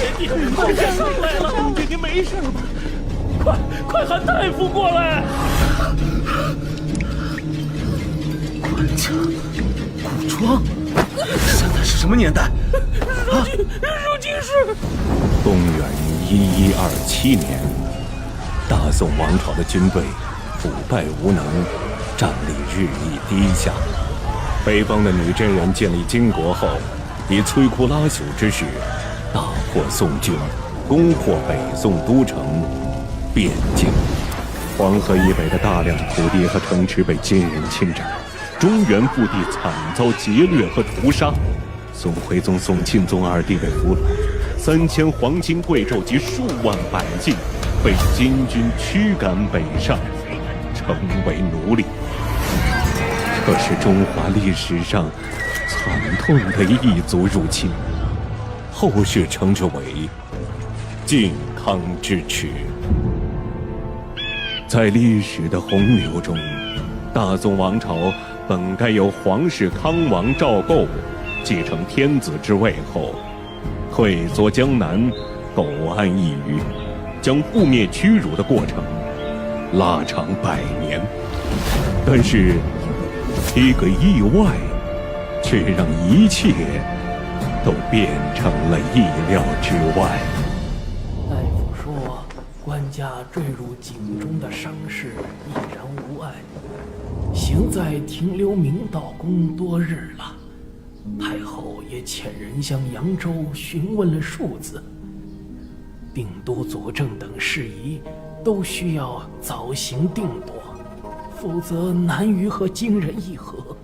爹爹，快点上来了！爹爹没事吧？快喊大夫过来！官家古装，现在是什么年代？如今是公元1127年，大宋王朝的军队腐败无能，战力日益低下。北方的女真人建立金国后，以摧枯拉朽之势，大破宋军，攻破北宋都城汴京。黄河以北的大量土地和城池被金人侵占，中原腹地惨遭劫掠和屠杀。宋徽宗、宋钦宗二帝被俘虏，3000皇亲贵胄及数万百姓被金军驱赶北上，成为奴隶。这是中华历史上惨痛的异族入侵，后世称之为靖康之耻。在历史的洪流中，大宋王朝本该由皇室康王赵构继承天子之位后，退缩江南，苟安一隅，将覆灭屈辱的过程拉长100年。但是一个意外，却让一切都变成了意料之外。大夫说，官家坠入井中的伤势已然无碍，行在停留明道宫多日了。太后也遣人向扬州询问了数字，定都佐证等事宜都需要早行定夺，否则难于和金人议和。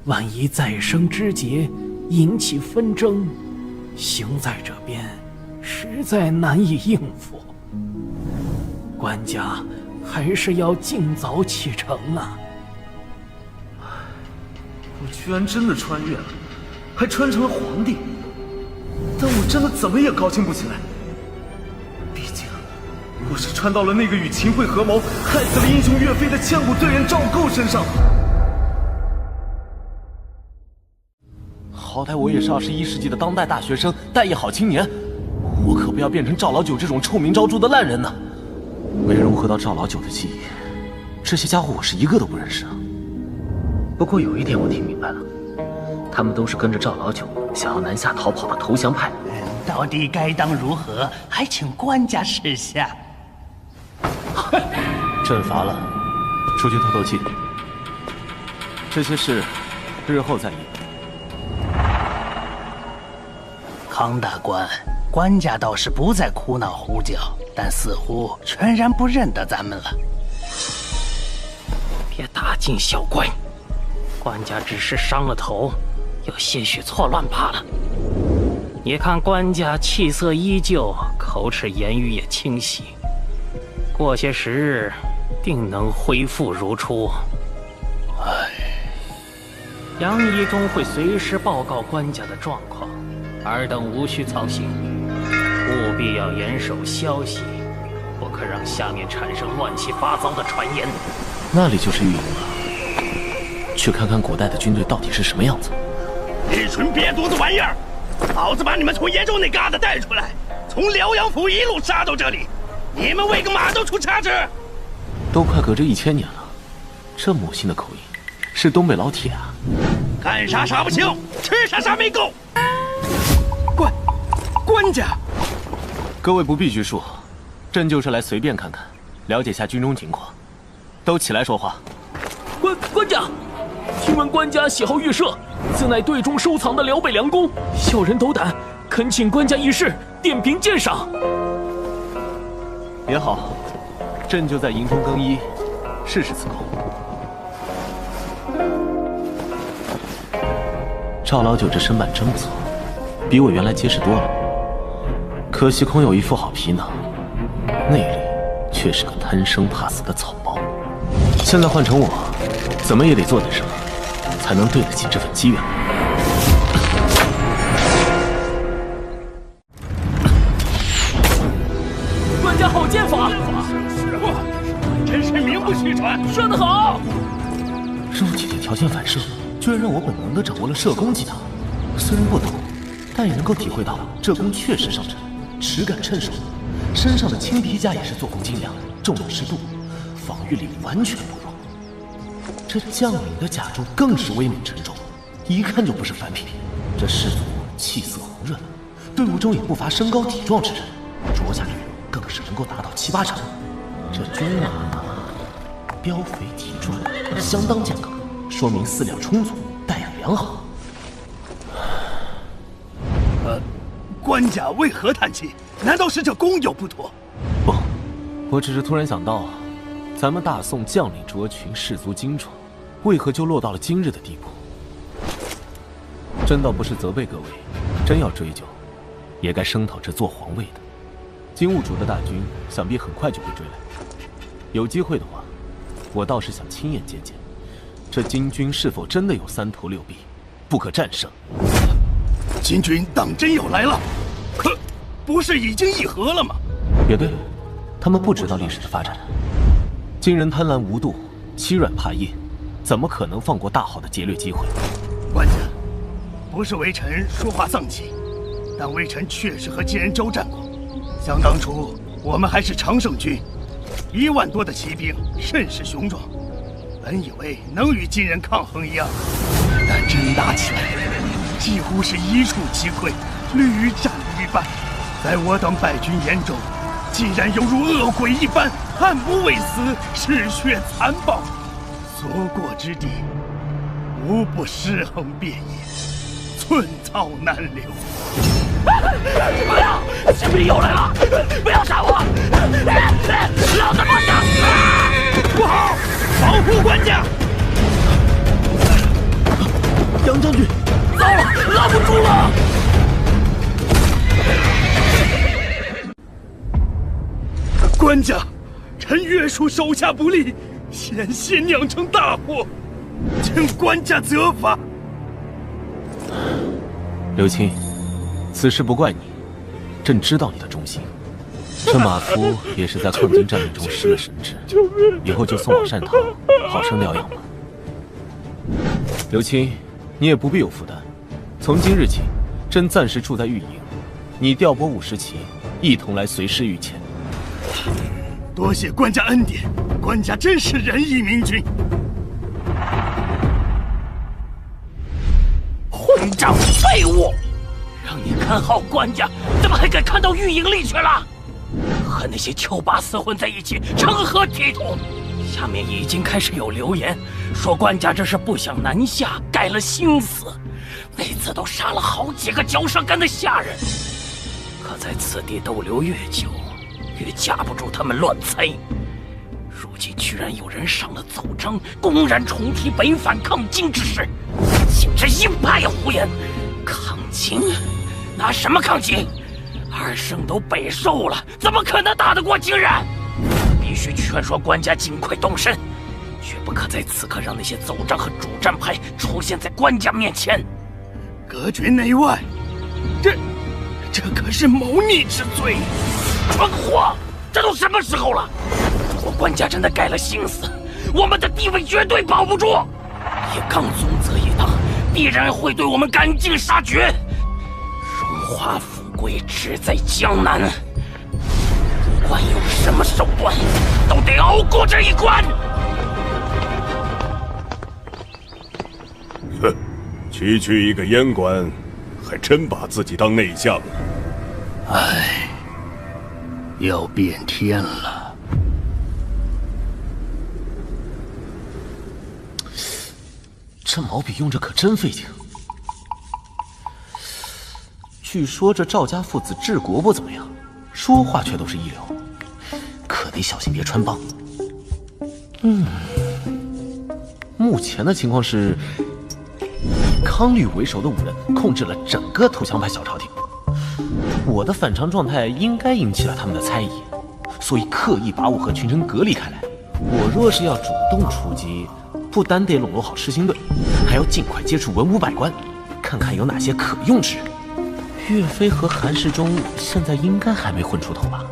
万一再生枝节，引起纷争，行在这边实在难以应付。官家还是要尽早启程啊！我居然真的穿越了，还穿成了皇帝，但我真的怎么也高兴不起来。毕竟，我是穿到了那个与秦桧合谋，害死了英雄岳飞的千古罪人赵构身上。好歹我也是21世纪的当代大学生，待业好青年，我可不要变成赵老九这种臭名昭著的烂人呢。为融合到赵老九的记忆，这些家伙我是一个都不认识啊。不过有一点我听明白了，他们都是跟着赵老九想要南下逃跑的投降派。到底该当如何，还请官家示下。阵乏了，出去透透气。这些事，日后再议。康大官，官家倒是不再哭闹胡搅，但似乎全然不认得咱们了。别大惊小怪，官家只是伤了头，有些许错乱罢了。你看官家气色依旧，口齿言语也清晰，过些时日，定能恢复如初。杨仪中会随时报告官家的状况，尔等无需操心，务必要严守消息，不可让下面产生乱七八糟的传言。那里就是御营了，去看看古代的军队到底是什么样子。一群瘪犊子玩意儿！老子把你们从延州那旮瘩带出来，从辽阳府一路杀到这里，你们为个马都出差池？都快隔着1000年了，这母亲的口音，是东北老铁啊！干啥啥不行，吃啥没够。官家，各位不必拘束，朕就是来随便看看，了解下军中情况。都起来说话。官家，听闻官家喜好玉射，自乃队中收藏的辽北良弓，小人斗胆，恳请官家一试，点评鉴赏。也好，朕就在营中更衣，试试此弓。赵老九这身板真不错，比我原来结实多了。可惜空有一副好皮囊，内里却是个贪生怕死的草包。现在换成我，怎么也得做点什么，才能对得起这份机缘。官家好剑法，真是名不虚传。射得好！肉姐姐条件反射，居然让我本能地掌握了射弓技能。虽然不懂，但也能够体会到这弓确实上乘。齿感趁手，身上的青皮甲也是做工精良，重量适度，防御力完全不弱。这将领的甲胄更是威猛沉重，一看就不是凡品。这士卒气色红润，队伍中也不乏身高体壮之人，着甲率更是能够达到7、8成。这军马膘肥体壮，相当健康，说明饲料充足，带养良好。官家为何叹气？难道是这弓有不妥？不，我只是突然想到，咱们大宋将领卓群，士卒精壮，为何就落到了今日的地步？真倒不是责备各位，真要追究，也该声讨这做皇位的。金兀术的大军想必很快就会追来，有机会的话，我倒是想亲眼见见，这金军是否真的有3头6臂，不可战胜。金军当真要来了？可不是已经议和了吗？也对，他们不知道历史的发展。金人贪婪无度，欺软怕硬，怎么可能放过大好的劫掠机会？官家，不是微臣说话丧气，但微臣确实和金人交战过。想当初我们还是常胜军，1万多的骑兵，甚是雄壮。本以为能与金人抗衡一样，但真打起来，几乎是一触即溃，屡战屡败。在我等败军眼中，竟然犹如恶鬼一般，悍不畏死，嗜血残暴，所过之地，无不尸横遍野，寸草难留。不要！士兵又来了！不要杀我！老子不想死！不好！保护官家！杨将军，糟了，拉不住了！官家，臣约束手下不力，险些酿成大祸，请官家责罚。刘钦，此事不怪你，朕知道你的忠心。这马夫也是在抗金战役中失了神智，以后就送往善堂，好生疗养吧。刘钦，你也不必有负担。从今日起，朕暂时住在御营，你调拨50骑，一同来随师御前。多谢官家恩典，官家真是仁义明君。混账废物！让你看好官家，怎么还敢看到御营里去了？和那些丘拔厮混在一起，成何体统？下面已经开始有流言，说官家这是不想南下，改了心思，为此都杀了好几个嚼舌根的下人。可在此地逗留越久，越架不住他们乱猜。如今居然有人上了奏章，公然重提北反抗金之事，竟是鹰派胡言！抗金？拿什么抗金？2圣都北狩了，怎么可能打得过金人？必须劝说官家尽快动身，绝不可在此刻让那些奏章和主战派出现在官家面前。隔绝内外，这可是谋逆之罪！蠢货，这都什么时候了？如果官家真的改了心思，我们的地位绝对保不住。叶刚宗泽一党必然会对我们赶尽杀绝，荣华富贵只在江南。不管用什么手段，都得熬过这一关。哼，区一个阉官，还真把自己当内相了。唉，要变天了。这毛笔用着可真费劲。据说这赵家父子治国不怎么样，说话却都是一流，可得小心别穿帮。目前的情况是，以康律为首的5人控制了整个投降派小朝廷。我的反常状态应该引起了他们的猜疑，所以刻意把我和群臣隔离开来。我若是要主动出击，不单得笼络好痴心队，还要尽快接触文武百官，看看有哪些可用之人。岳飞和韩世忠现在应该还没混出头吧？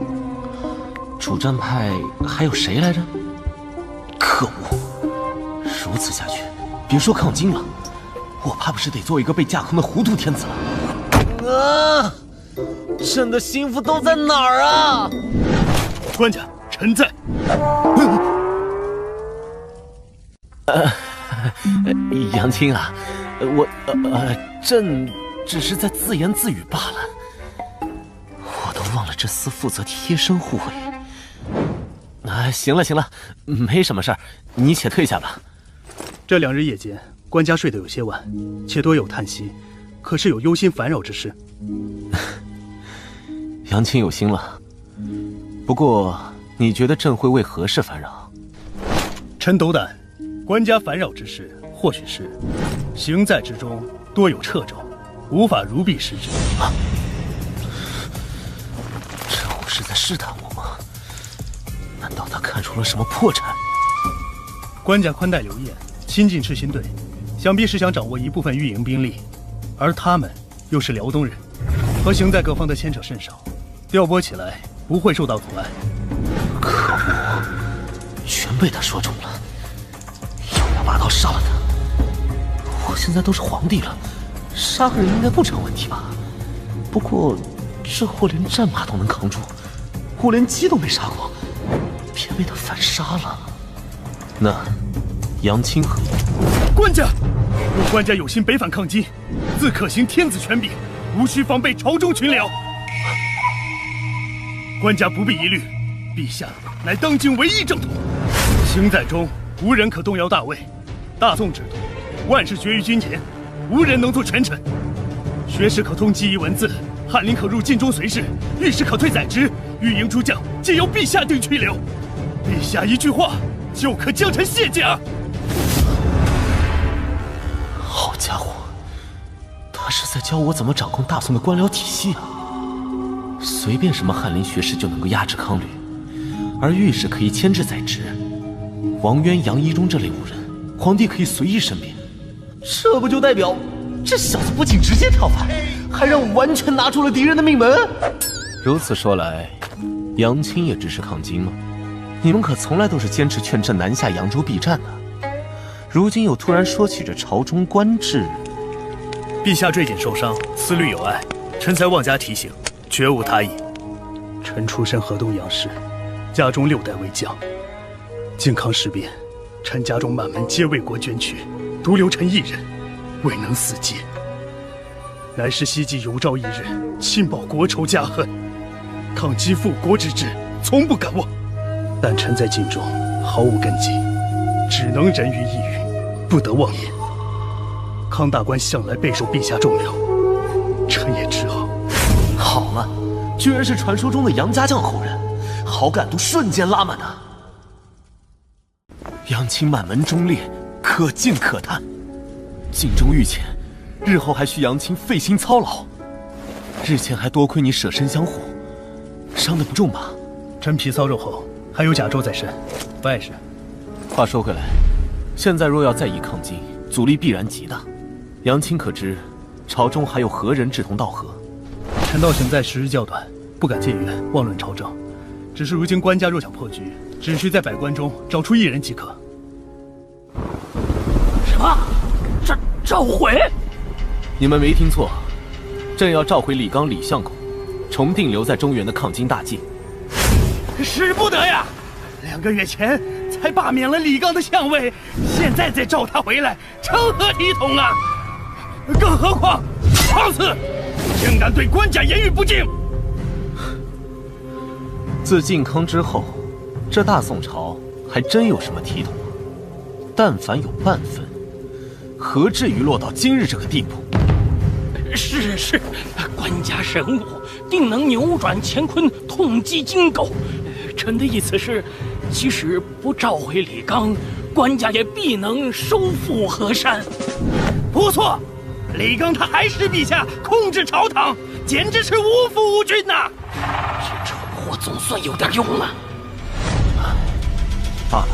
主战派还有谁来着？可恶！如此下去，别说抗金了，我怕不是得做一个被架空的糊涂天子了。朕的心腹都在哪儿啊？官家，臣在。杨青啊，朕只是在自言自语罢了。我都忘了这厮负责贴身护卫。行了，没什么事儿，你且退下吧。这2日夜间，官家睡得有些晚，且多有叹息，可是有忧心烦扰之事？杨青有心了，不过你觉得朕会为何事烦扰？臣斗胆，官家烦扰之事，或许是行在之中多有掣肘，无法如臂施之。这虎是在试探我吗？难道他看出了什么破绽？官家宽待刘晏，亲近赤心队，想必是想掌握一部分御营兵力，而他们又是辽东人，和行在各方的牵扯甚少，调拨起来不会受到阻碍。可恶，全被他说中了！要拔刀杀了他！我现在都是皇帝了，杀个人应该不成问题吧？不过这货连战马都能扛住，我连鸡都没杀过，偏被他反杀了。那杨青何？官家，若官家有心北反抗金，自可行天子权柄，无需防备朝中群僚。官家不必疑虑，陛下乃当今唯一正统，行在中无人可动摇大位。大宋制度，万事决于君前，无人能做权臣。学士可通记忆文字，翰林可入禁中随侍，御史可退宰职，御营诸将皆由陛下定去留。陛下一句话，就可将臣卸甲。好家伙，他是在教我怎么掌控大宋的官僚体系啊！随便什么翰林学士就能够压制康吕，而御史可以牵制宰职，王渊、杨一中这类武人，皇帝可以随意申辩。这不就代表这小子不仅直接跳反，还让我完全拿住了敌人的命门？如此说来，杨青也支持抗金吗？你们可从来都是坚持劝朕南下扬州避战的，如今又突然说起这朝中官制。陛下坠锦受伤，思虑有碍，臣才妄加提醒，绝无他意。臣出身河东杨氏，家中6代为将。靖康事变，臣家中满门皆为国捐躯，独留臣一人，未能死节。乃是希冀有朝一日亲报国仇家恨，抗击复国之志，从不敢忘。但臣在晋中毫无根基，只能人云亦云，不得妄言。康大官向来备受陛下重用，臣也只好。好了，居然是传说中的杨家将后人，好感度瞬间拉满啊！杨青满门忠烈，可敬可叹。晋州御前，日后还需杨青费心操劳。日前还多亏你舍身相护，伤得不重吧？臣皮糙肉厚，还有甲胄在身，不碍事。话说回来，现在若要再议抗金，阻力必然极大。杨青可知，朝中还有何人志同道合？臣道行在时日较短，不敢借援妄论朝政。只是如今官家若想破局，只需在百官中找出1人即可。什么？召回？你们没听错，朕要召回李纲、李相公，重定留在中原的抗金大计。使不得呀！2个月前才罢免了李纲的相位，现在再召他回来，成何体统啊！更何况，放肆，竟敢对官家言语不敬！自靖康之后，这大宋朝还真有什么体统吗？但凡有半分，何至于落到今日这个地步？是，官家神武，定能扭转乾坤，痛击金狗。臣的意思是，即使不召回李纲，官家也必能收复河山。不错，李纲他还是陛下控制朝堂，简直是无父无君呐！这蠢货总算有点用了。罢了，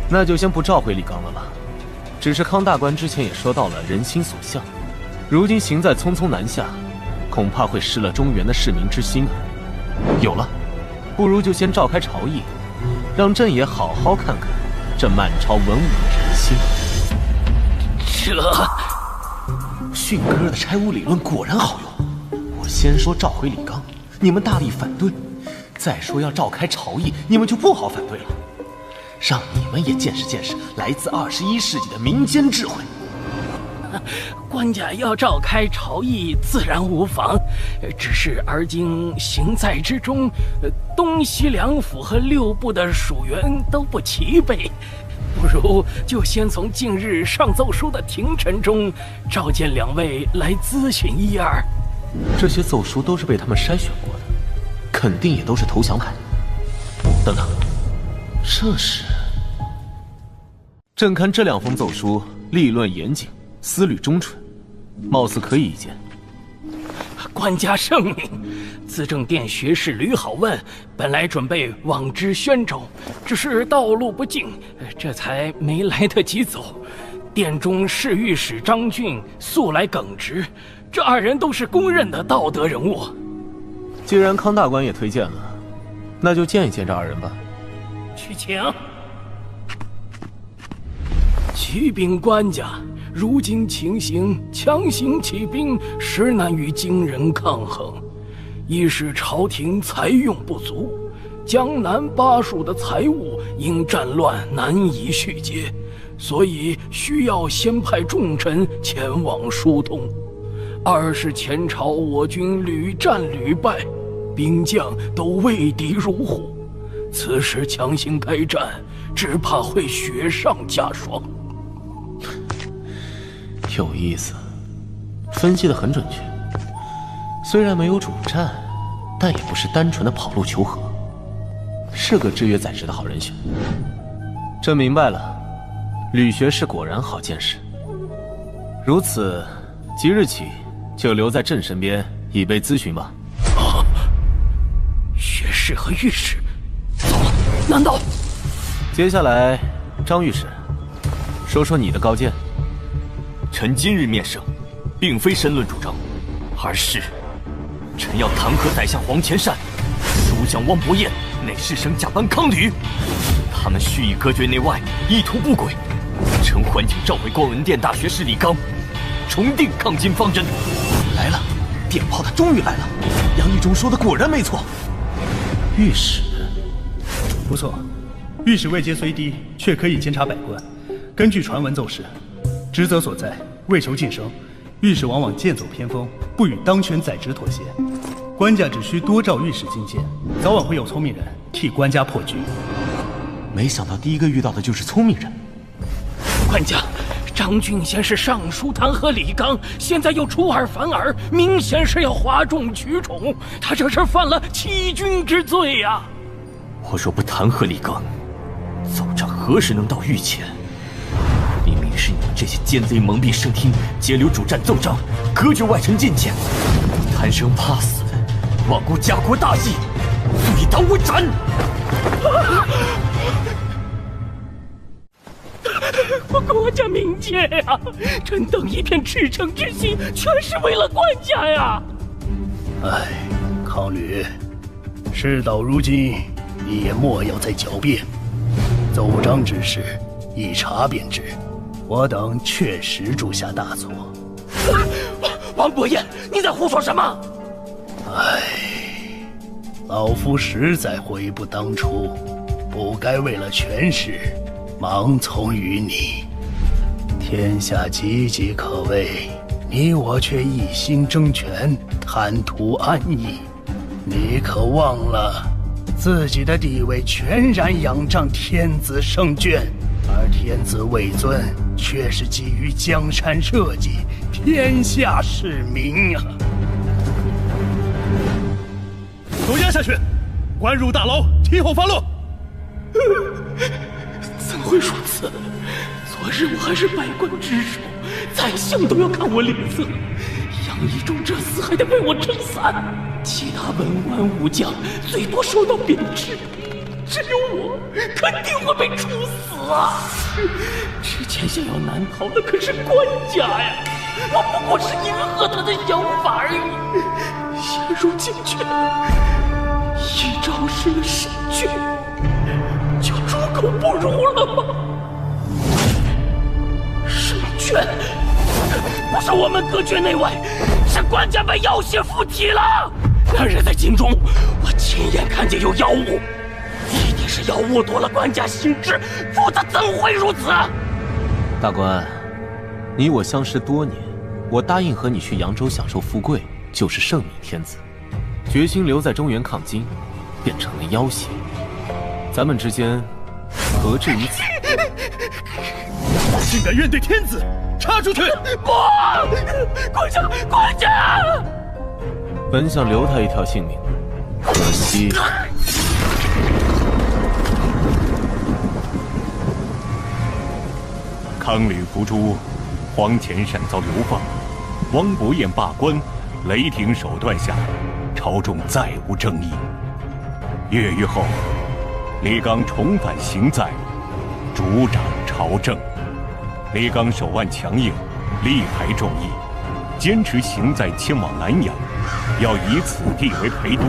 那就先不召回李纲了吧。只是康大官之前也说到了人心所向，如今行在匆匆南下，恐怕会失了中原的市民之心啊。有了，不如就先召开朝议，让朕也好好看看这满朝文武的人心。这驯鸽的拆屋理论果然好用。我先说召回李纲，你们大力反对；再说要召开朝议，你们就不好反对了。让你们也见识见识来自21世纪的民间智慧。官家要召开朝议，自然无妨。只是而今行在之中，东西两府和6部的属员都不齐备，不如就先从近日上奏书的廷臣中召见2位来咨询一二。这些奏书都是被他们筛选过的，肯定也都是投降派。等等，这是……朕看这2封奏书立论严谨，思虑忠纯，貌似可以一见。官家圣明，资政殿学士吕好问本来准备往知宣州，只是道路不尽，这才没来得及走。殿中侍御史张俊素来耿直，这2人都是公认的道德人物。既然康大官也推荐了，那就见一见这2人吧。去请。启禀官家，如今情形，强行起兵实难与金人抗衡。一是朝廷财用不足，江南巴蜀的财物因战乱难以续接，所以需要先派重臣前往疏通。二是前朝我军屡战屡败，兵将都畏敌如虎，此时强行开战，只怕会雪上加霜。有意思，分析得很准确。虽然没有主战，但也不是单纯的跑路求和，是个制约宰制的好人选。朕明白了，吕学士果然好见识。如此，即日起就留在朕身边，以备咨询吧。啊！学士和御史，走，难道？接下来，张御史，说说你的高见。臣今日面圣，并非申论主张，而是臣要弹劾宰相黄潜善、蜀将汪伯彦、内侍省甲班康履，他们蓄意隔绝内外，意图不轨。臣唤请召回光文殿大学士李纲，重定抗金方针。来了，电炮他终于来了。杨义忠说的果然没错。御史，不错，御史位阶虽低，却可以监察百官。根据传闻奏事，职责所在，为求晋升，御史往往剑走偏锋，不与当权宰职妥协。官家只需多召御史进谏，早晚会有聪明人替官家破局。没想到第一个遇到的就是聪明人。官家，张俊先是上书弹劾李纲，现在又出尔反尔，明显是要哗众取宠。他这是犯了欺君之罪呀！我若不弹劾李纲，奏章何时能到御前？明明是你们这些奸贼蒙蔽圣听，截留主战奏章，隔绝外臣进谏，贪生怕死，罔顾家国大义，罪当问斩！国家明鉴呀！臣等一片赤诚之心，全是为了官家呀！哎，康履，事到如今，你也莫要再狡辩。奏章之事，一查便知。我等确实铸下大错。王伯彦，你在胡说什么？哎，老夫实在悔不当初，不该为了权势盲从于你。天下岌岌可危，你我却一心争权，贪图安逸。你可忘了，自己的地位全然仰仗天子圣眷，而天子位尊却是基于江山社稷，天下市民啊！都押下去，关入大牢，听候发落。怎会如此？昨日我还是百官之首，宰相都要看我脸色，杨义忠这厮还得被我撑伞，其他文官武将最多受到贬斥，只有我肯定会被处死啊！之前想要难逃的可是官家呀，我不过是迎合他的想法而已，现如今却一朝失了圣眷，就猪狗不如了吗？圣眷不是我们隔绝内外，是官家们要挟附体了。那日在京中，我亲眼看见有妖物，一定是妖物夺了官家心智，否则怎会如此？大官，你我相识多年，我答应和你去扬州享受富贵，就是圣明天子；决心留在中原抗金，变成了要挟。咱们之间何至于此？竟敢怨对天子，插出去！不，官家！本想留他一条性命，可惜。康吕伏诛，黄潜善遭流放，汪伯彦罢官，雷霆手段下，朝中再无争议。越狱后，李纲重返行在，主掌朝政。李纲手腕强硬，力排众议，坚持行在迁往南阳，要以此地为陪都，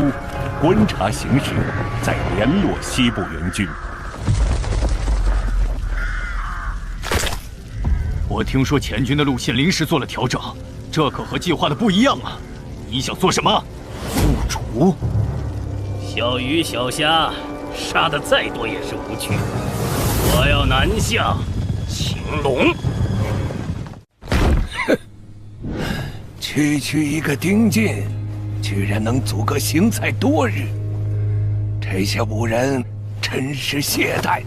观察形势，再联络西部援军。我听说前军的路线临时做了调整，这可和计划的不一样啊！你想做什么？入主？小鱼小虾杀的再多也是无趣，我要南下青龙。区一个丁进，居然能阻隔行在多日，这些武人真是懈怠。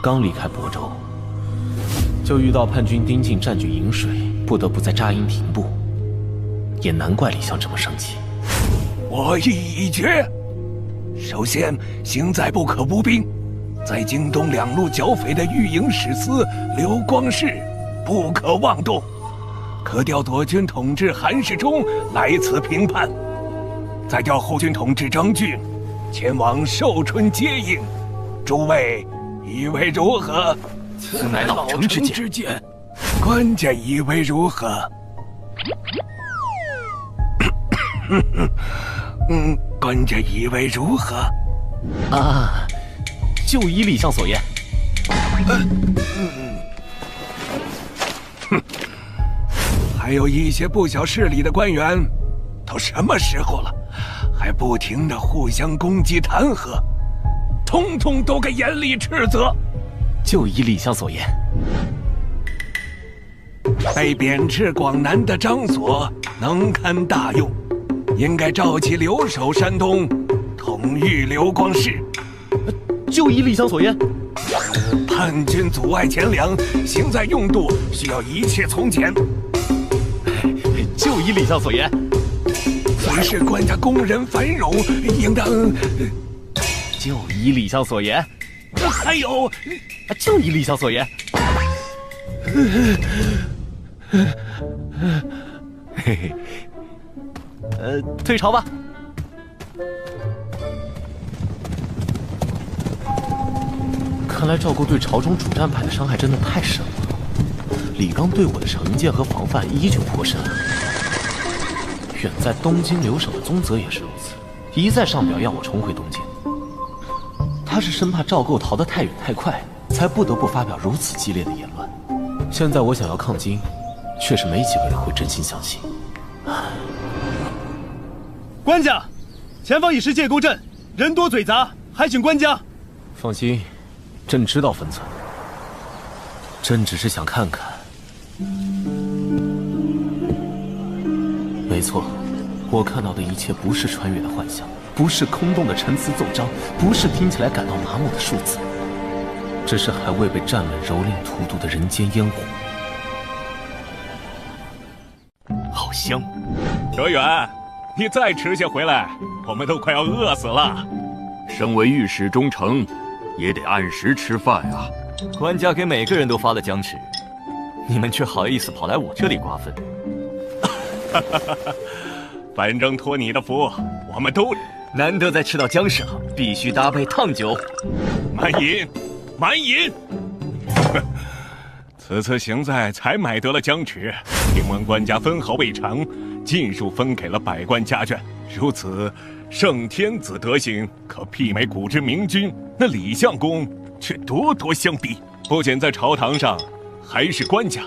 刚离开亳州，就遇到叛军丁进占据颍水，不得不在扎营停步，也难怪李湘这么生气。我意已决，首先行在不可不兵，在京东两路剿匪的御营使司刘光世不可妄动，可调左军统制韩世忠来此平叛，再调后军统制张俊前往寿春接应。诸位以为如何？此乃老臣之见。官家以为如何？官家以为如何？啊，就依李相所言。还有一些不小势力的官员，都什么时候了，还不停地互相攻击弹劾，通通都该严厉斥责。就依李相所言。被贬至广南的张所能堪大用，应该召集留守山东，统御刘光世。就依李相所言。叛军阻碍钱粮，行在用度需要一切从简。就依李相所言。随是官家工人繁荣，应当。就依李相所言。还有，就依李相所言。嘿嘿，退朝吧。看来赵构对朝中主战派的伤害真的太深了。李纲对我的惩戒和防范依旧颇深。远在东京留守的宗泽也是如此，一再上表要我重回东京。他是生怕赵构逃得太远太快，才不得不发表如此激烈的言论。现在我想要抗金，却是没几个人会真心相信。官家，前方已是界沟阵，人多嘴杂，还请官家放心，朕知道分寸。朕只是想看看。没错，我看到的一切不是穿越的幻象，不是空洞的陈词奏章，不是听起来感到麻木的数字，这是还未被战乱蹂躏荼毒的人间烟火。好香！哲远，你再迟些回来，我们都快要饿死了。身为御史中丞，也得按时吃饭啊。官家给每个人都发了僵持，你们却好意思跑来我这里瓜分。反正托你的福，我们都难得再吃到姜食了，必须搭配烫酒。满饮，满饮。此次行在才买得了僵持，听闻官家分毫未尝，尽数分给了百官家眷。如此圣天子德行，可媲美古之明君。那李相公却咄咄相逼，不仅在朝堂上还是官家，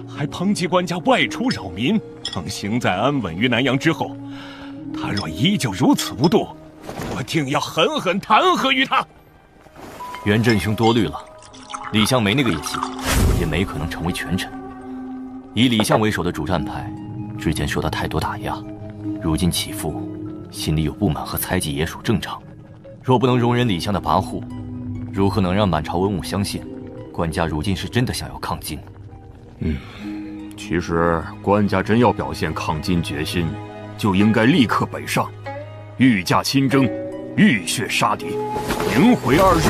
还抨击官家外出扰民。等行在安稳于南阳之后，他若依旧如此无度，我定要狠狠弹劾于他。袁振兄多虑了，李相没那个野心，也没可能成为权臣。以李相为首的主战派，之前受到太多打压，如今起复，心里有不满和猜忌也属正常。若不能容忍李相的跋扈，如何能让满朝文武相信，官家如今是真的想要抗金？其实官家真要表现抗金决心，就应该立刻北上，御驾亲征，浴血杀敌，迎回2日。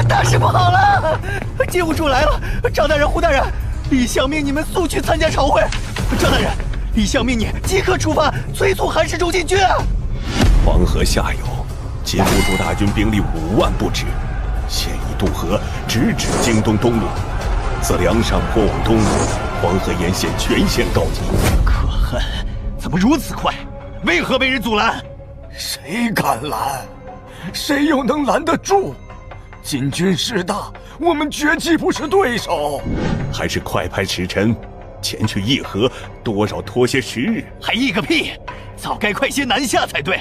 大事不好了！金兀术来了！赵大人、胡大人，李相命你们速去参加朝会。赵大人，李相命你即刻出发，催促韩世忠进军。黄河下游，金兀术大军兵力5万不止，现已渡河，直指京东东路。自梁上坡往东，黄河沿线全线告急。可恨，怎么如此快？为何被人阻拦？谁敢拦？谁又能拦得住？金军势大，我们绝技不是对手。还是快派使臣前去议和，多少拖些时日。还议个屁！早该快些南下才对。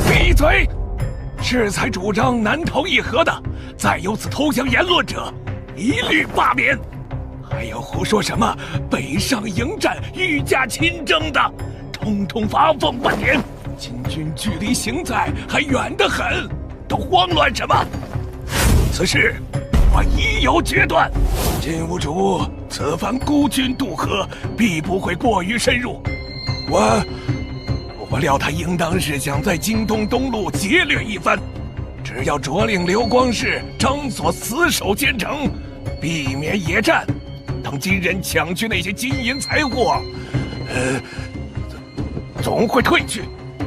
闭嘴！适才主张南逃议和的，再有此投降言论者，一律罢免。还有胡说什么北上迎战、御驾亲征的，统统罚俸半年。金军距离行在还远得很，都慌乱什么？此事我已有决断。金兀术此番孤军渡河，必不会过于深入。我料他应当是想在京东东路劫掠一番，只要着令刘光世、张所死守坚城，避免野战，等金人抢去那些金银财货，总会退去。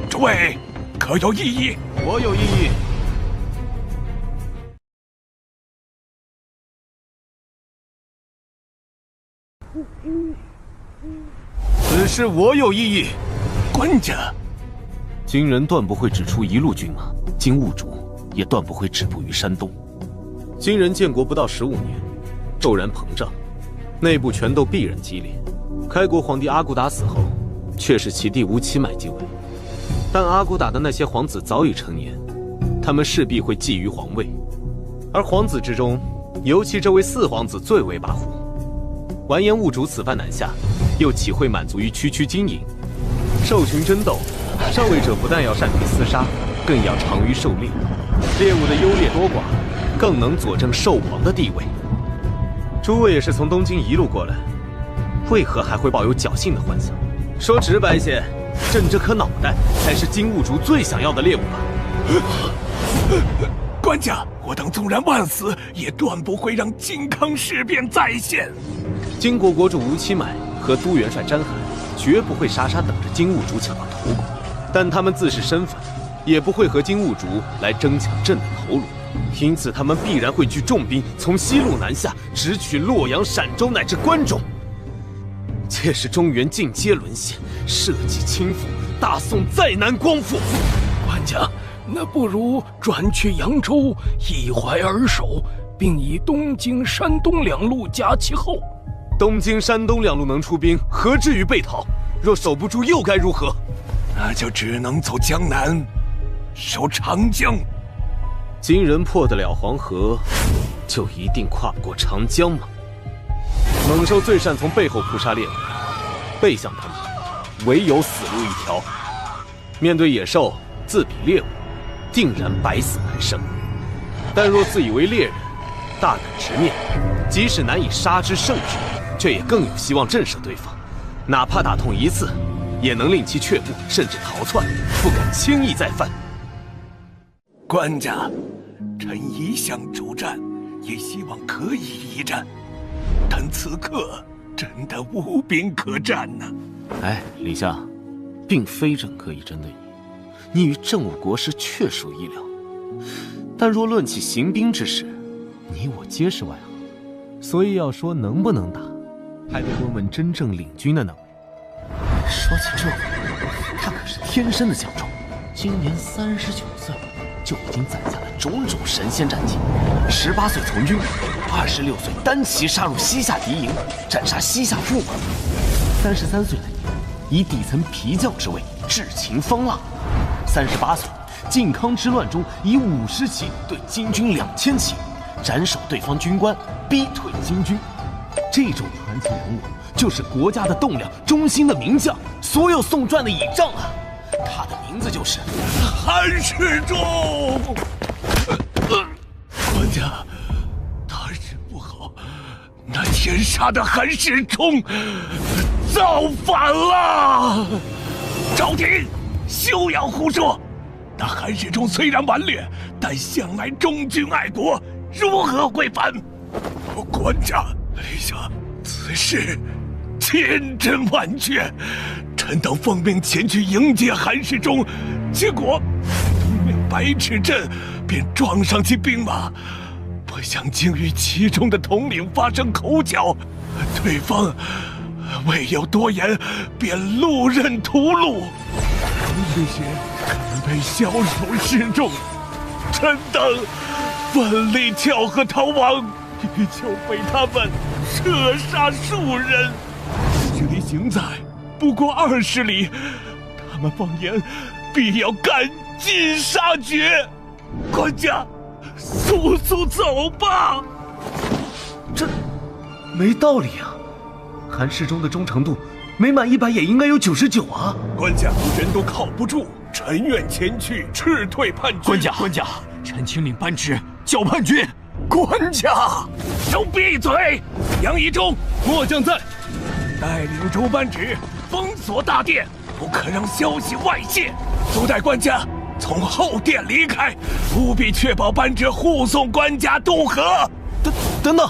诸位可有异议？我有异议。此事我有异议。官家，金人断不会只出一路军马，金兀术也断不会止步于山东。金人建国不到15年，骤然膨胀，内部权斗必然激烈。开国皇帝阿骨打死后，却是其弟吴七买继位。但阿骨打的那些皇子早已成年，他们势必会觊觎皇位，而皇子之中，尤其这位4皇子最为跋扈。完颜兀术此番南下，又岂会满足于区区经营？兽群争斗，上位者不但要善于厮杀，更要长于狩猎。猎物的优劣多寡，更能佐证兽王的地位。诸位也是从东京一路过来，为何还会抱有侥幸的幻想？说直白些，朕这颗脑袋才是金兀术最想要的猎物吧？官家，我等纵然万死，也断不会让靖康事变再现。金国国主吴七买和都元帅詹罕绝不会傻傻等着金兀术抢到头骨，但他们自是身份，也不会和金兀术来争抢朕的头颅，因此他们必然会聚重兵从西路南下，直取洛阳、陕州乃至关中。届时中原尽皆沦陷，社稷倾覆，大宋再难光复。官家，那不如转去扬州，一怀而守，并以东京、山东两路夹其后。东京、山东两路能出兵，何至于被讨？若守不住，又该如何？那就只能走江南，守长江。金人破得了黄河，就一定跨不过长江吗？猛兽最善从背后扑杀猎物，背向他们，唯有死路一条。面对野兽，自比猎物，定然百死难生。但若自以为猎人，大胆直面，即使难以杀之胜之，却也更有希望震慑对方。哪怕打痛一次，也能令其却步，甚至逃窜，不敢轻易再犯。官家，臣一向主战，也希望可以一战，但此刻真的无兵可战呐。哎，李相，并非朕可以针对你，你与郑武国师确属意料。但若论起行兵之事，你我皆是外行，所以要说能不能打，还得问问真正领军的那位。说起这位，他可是天生的强壮，今年39岁，就已经攒下了种种神仙战绩。18岁从军，26岁单骑杀入西夏敌营，斩杀西夏驸马；33岁那年，以底层皮将之位制秦方腊；38岁，靖康之乱中以50骑对金军2000骑，斩首对方军官，逼退金军。这种传奇人物就是国家的栋梁，忠心的名将，所有宋传的倚仗啊！他的名字就是韩世忠。官家，大事不好，那天杀的韩世忠造反了！朝廷休要胡说！那韩世忠虽然顽劣，但向来忠君爱国，如何会反？官家，陛下，此事千真万确。臣等奉命前去迎接韩世忠，结果东面白池镇便撞上其兵马，不想竟与其中的统领发生口角，对方未有多言，便路认屠戮。这些被枭首示众，臣等奋力跳河逃亡，欲求被他们射杀数人。距离行在不过20里，他们放言必要赶尽杀绝。官家，速速走吧！这没道理啊！韩世忠的忠诚度没满100也应该有99啊！官家，人都靠不住，臣愿前去斥退叛军。官家，臣请领班职剿叛军。官家，都闭嘴！杨仪忠，末将在，带领诸班职封锁大殿，不可让消息外泄。都带官家从后殿离开，务必确保班职护送官家渡河。等等，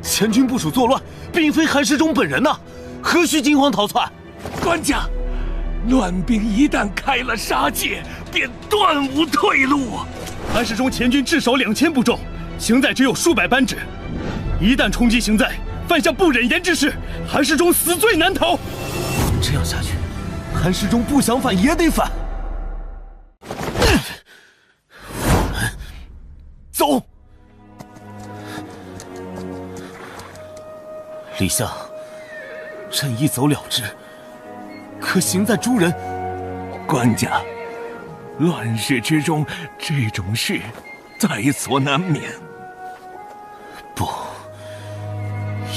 前军部署作乱，并非韩世忠本人呐，何须惊慌逃窜？官家，乱兵一旦开了杀戒，便断无退路。韩世忠前军至少2000部众，行在只有数百班职，一旦冲击行在，犯下不忍言之事，韩世忠死罪难逃。这样下去，韩世忠不想反也得反。我们走。李相，朕一走了之，可行在诸人。官家，乱世之中，这种事在所难免。不，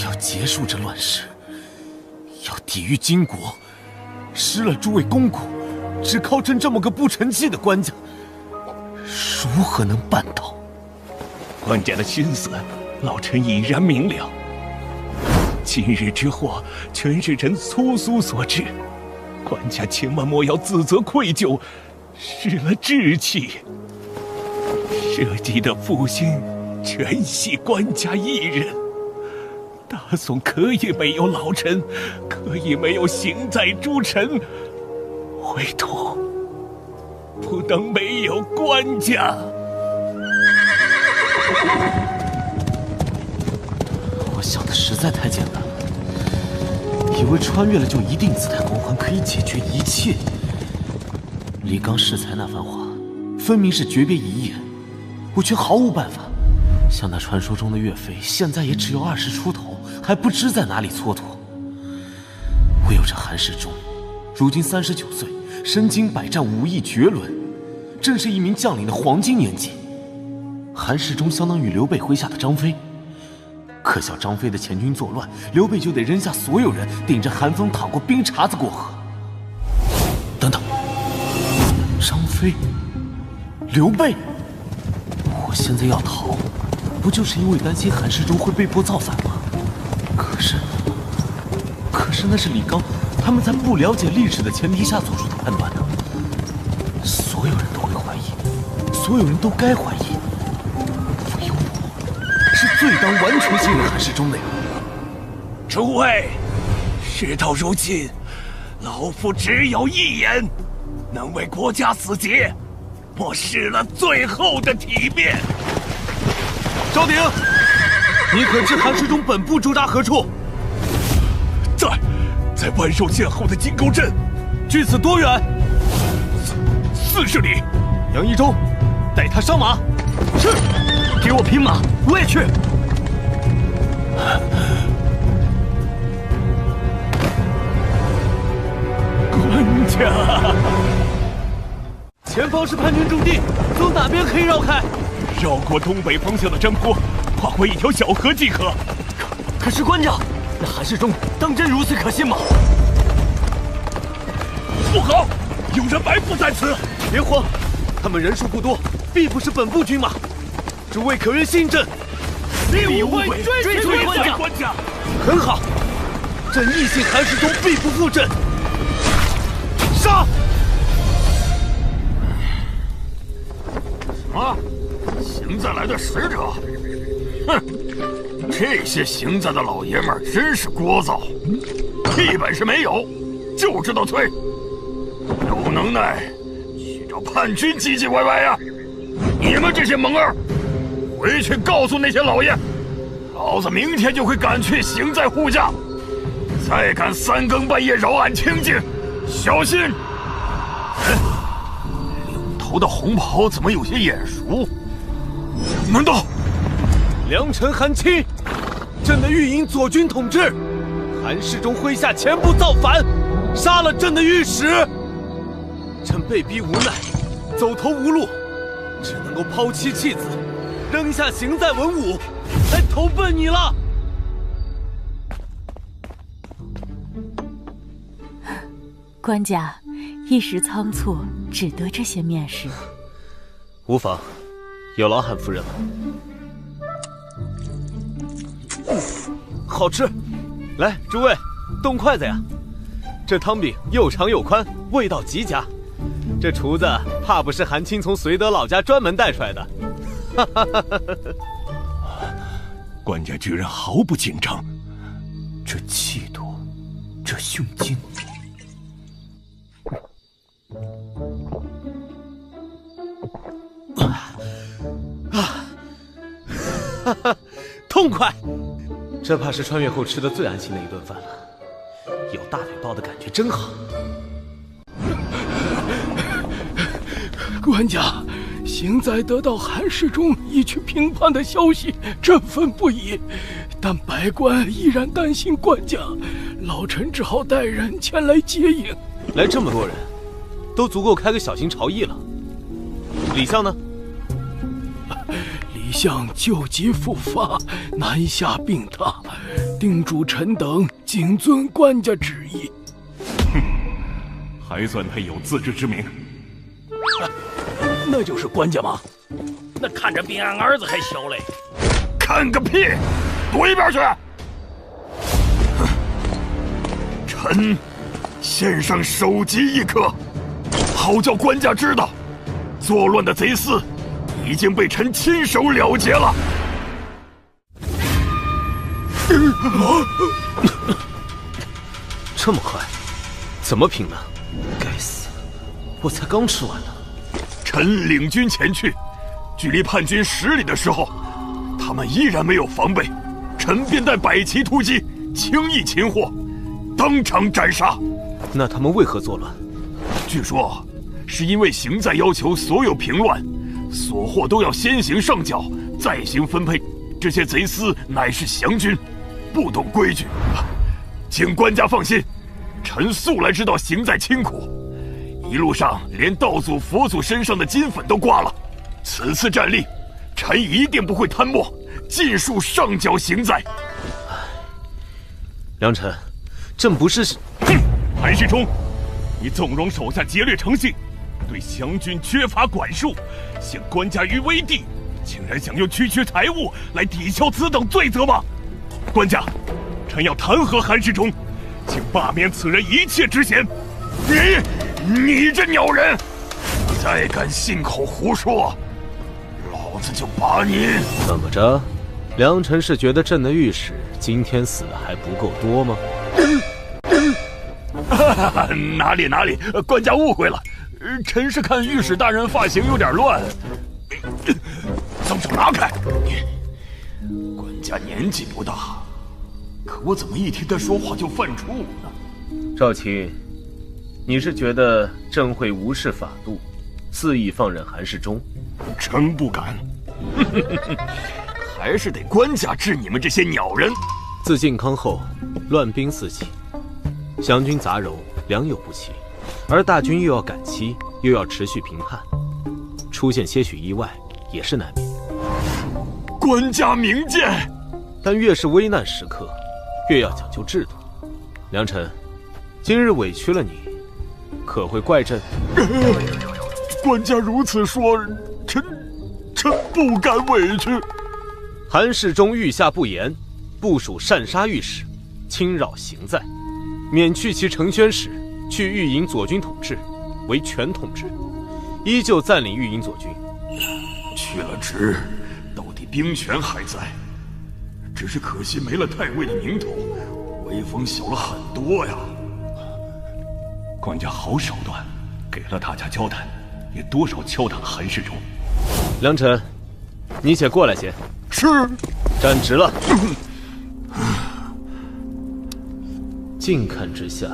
要结束这乱世，要抵御金国，失了诸位公公，只靠朕这么个不成器的官家，如何能办到？官家的心思，老臣已然明了。今日之祸，全是臣粗俗所致，官家千万莫要自责愧疚，失了志气。社稷的复兴，全系官家一人。大宋可以没有老臣，可以没有行在诸臣，唯独不能没有官家。我想的实在太简单了，以为穿越了就一定自带光环，可以解决一切。李纲恃才那番话，分明是诀别遗言，我却毫无办法。像那传说中的岳飞，现在也只有20出头，还不知在哪里蹉跎。唯有这韩世忠，如今39岁，身经百战，武艺绝伦，正是一名将领的黄金年纪。韩世忠相当于刘备麾下的张飞，可笑张飞的前军作乱，刘备就得扔下所有人，顶着寒风淌过冰碴子过河。等等，张飞、刘备，我现在要逃，不就是因为担心韩世忠会被迫造反吗？可是那是李纲他们在不了解历史的前提下做出的判断呢。所有人都会怀疑，所有人都该怀疑，唯有我是最当完全信任韩世忠的人。诸位，事到如今，老夫只有一言，能为国家死节，莫失了最后的体面。赵鼎，你可知韩世忠本部驻扎何处？在万寿县后的金沟镇。距此多远？ 40里。杨一中，带他上马。是，给我匹马，我也去。官家，前方是叛军驻地，走哪边可以绕开？绕过东北方向的山坡，跨过一条小河即可。可是官家，那韩世忠当真如此可信吗？不好，有人埋伏在此！别慌，他们人数不多，必不是本部军马。诸位可愿信朕？必无悔，追随官家。很好，朕义信韩世忠必不负朕。杀！什么？邢在来的使者？哼！这些邢在的老爷们儿真是聒噪，屁本事没有，就知道催。有能耐去找叛军唧唧歪歪呀！你们这些蒙儿，回去告诉那些老爷，老子明天就会赶去邢在护驾。再敢3更半夜扰俺清静，小心！领头的红袍怎么有些眼熟？难道？良臣韩青，朕的御营左军统制，韩世忠麾下前部造反，杀了朕的御史。朕被逼无奈，走投无路，只能够抛妻弃子，扔下邢在文武，来投奔你了。官家，一时仓促，只得这些面食。无妨，有劳韩夫人了。好吃，来，诸位，动筷子呀！这汤饼又长又宽，味道极佳。这厨子怕不是韩青从绥德老家专门带出来的。官家居然毫不紧张，这气度，这胸襟。痛快！这怕是穿越后吃的最安心的一顿饭了，有大腿抱的感觉真好。官家，邢在得到韩世忠已去平叛的消息，振奋不已。但百官依然担心官家，老臣只好带人前来接应。来这么多人，都足够开个小型朝议了。李相呢？李相旧疾复发，南下病榻，叮嘱臣等谨遵官家旨意。哼，还算他有自知之明。那就是官家吗？那看着比俺儿子还小嘞。看个屁！躲一边去！臣献上首级一颗，好叫官家知道，作乱的贼厮已经被臣亲手了结了。这么快，怎么平呢？该死，我才刚吃完呢。臣领军前去，距离叛军10里的时候，他们依然没有防备，臣便带百骑突击，轻易擒获，当场斩杀。那他们为何作乱？据说是因为邢在要求所有平乱所获都要先行上缴，再行分配。这些贼厮乃是降军，不懂规矩。请官家放心，臣素来知道邢在清苦，一路上连道祖、佛祖身上的金粉都刮了。此次战力，臣一定不会贪墨，尽数上缴邢在。良臣，朕不是……哼，韩世忠，你纵容手下劫掠成性，对降军缺乏管束，陷官家于危地，竟然想用区区财物来抵消此等罪责吗？官家，臣要弹劾韩世忠，请罢免此人一切职衔。你这鸟人，再敢信口胡说，老子就把你……怎么着？良臣是觉得朕的御史今天死的还不够多吗？哪里，官家误会了，臣是看御史大人发型有点乱。松手拿开！官家年纪不大，可我怎么一听他说话就犯怵呢？赵青，你是觉得朕会无视法度，肆意放任韩世忠？臣不敢。还是得官家治你们这些鸟人。自靖康后，乱兵四起，湘军杂糅，良莠不齐，而大军又要赶期，又要持续平叛，出现些许意外也是难免。官家明鉴，但越是危难时刻，越要讲究制度。良臣，今日委屈了你，可会怪朕？官家如此说，臣不敢委屈。韩世忠御下不严，部署擅杀御史，侵扰行在，免去其承宣使，去御营左军统制，为全统制，依旧暂领御营左军。去了职，到底兵权还在，只是可惜没了太尉的名头，威风小了很多呀。官家好手段，给了大家交代，也多少敲打了韩世忠。良臣，你且过来些。是。站直了。近看之下，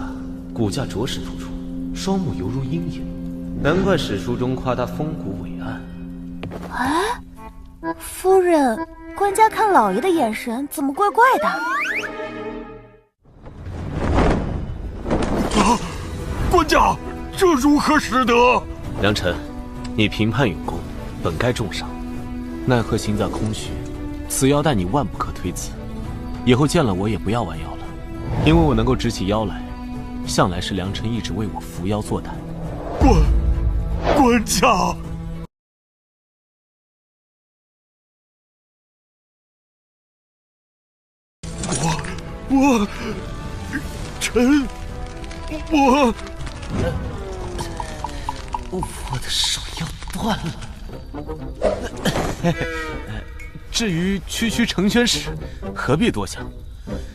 骨架着实突出，双目犹如鹰眼，难怪史书中夸他风骨伟岸。哎，夫人，官家看老爷的眼神怎么怪怪的？啊，官家，这如何使得？良臣，你平叛勇功，本该重赏，奈何行在空虚，此腰带你万不可推辞。以后见了我也不要弯腰了，因为我能够直起腰来，向来是良臣一直为我扶腰坐台。官家。我的手要断了。至于区承宣使，何必多想？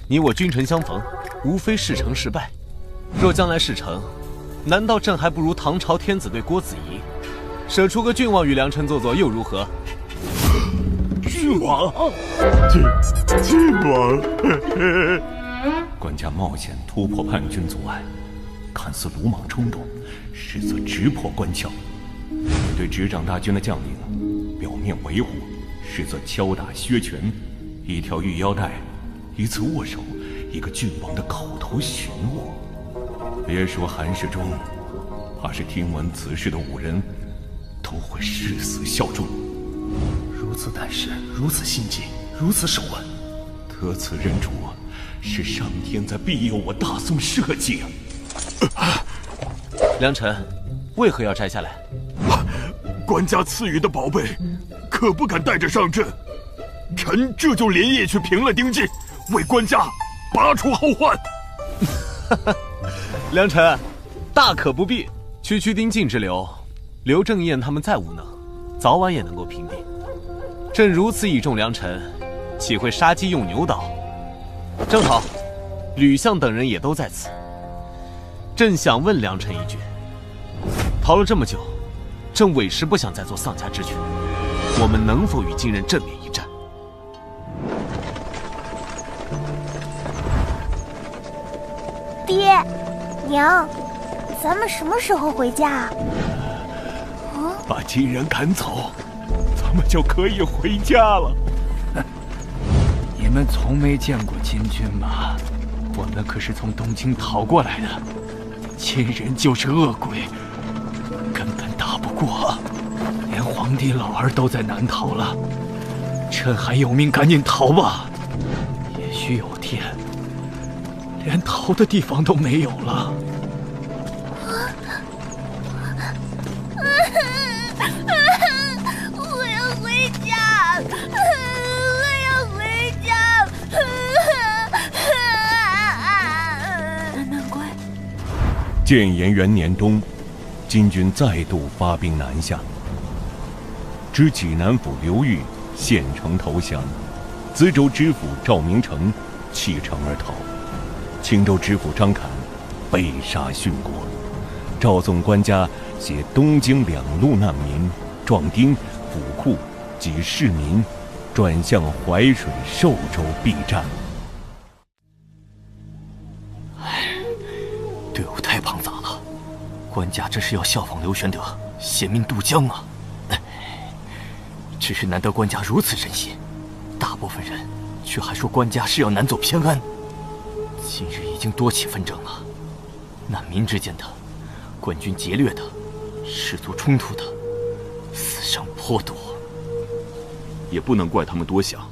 你我君臣相逢，无非事成事败。若将来事成，难道朕还不如唐朝天子对郭子仪，舍出个郡王与良臣做做又如何？郡王，郡王。官家冒险突破叛军阻碍，看似鲁莽冲动，实则直破关窍。对执掌大军的将领，表面维护，实则敲打削权。一条玉腰带，一次握手，一个郡王的口头询问。别说韩世忠，怕是听闻此事的5人，都会誓死效忠。如此胆识，如此心计，如此手腕，得此认主，是上天在庇佑我大宋社稷啊！良臣，为何要摘下来？官家赐予的宝贝，可不敢带着上阵。臣这就连夜去平了丁进，为官家拔除后患。良臣，大可不必。区丁进之流，刘正彦他们再无能，早晚也能够平定。朕如此倚重良臣，岂会杀鸡用牛刀？正好，吕相等人也都在此。朕想问良臣一句：逃了这么久，朕委实不想再做丧家之犬，我们能否与金人正面一战？爹，娘，咱们什么时候回家啊？把金人赶走，咱们就可以回家了。你们从没见过金军吗？我们可是从东京逃过来的，金人就是恶鬼，根本打不过，连皇帝老儿都在难逃了。趁还有命，赶紧逃吧！也许有天，连逃的地方都没有了。我要回家，我要回家。难怪。建炎元年冬，金军再度发兵南下，知济南府刘裕献城投降，淄州知府赵明诚弃城而逃，青州知府张侃被杀殉国。赵宋官家携东京2路难民、壮丁、府库及市民，转向淮水、寿州避战。队伍太庞杂了，官家这是要效仿刘玄德，险命渡江啊！只是难得官家如此深信，大部分人却还说官家是要南走偏安。今日已经多起纷争了，难民之间的，官军劫掠的，氏族冲突的，死伤颇多。也不能怪他们多想，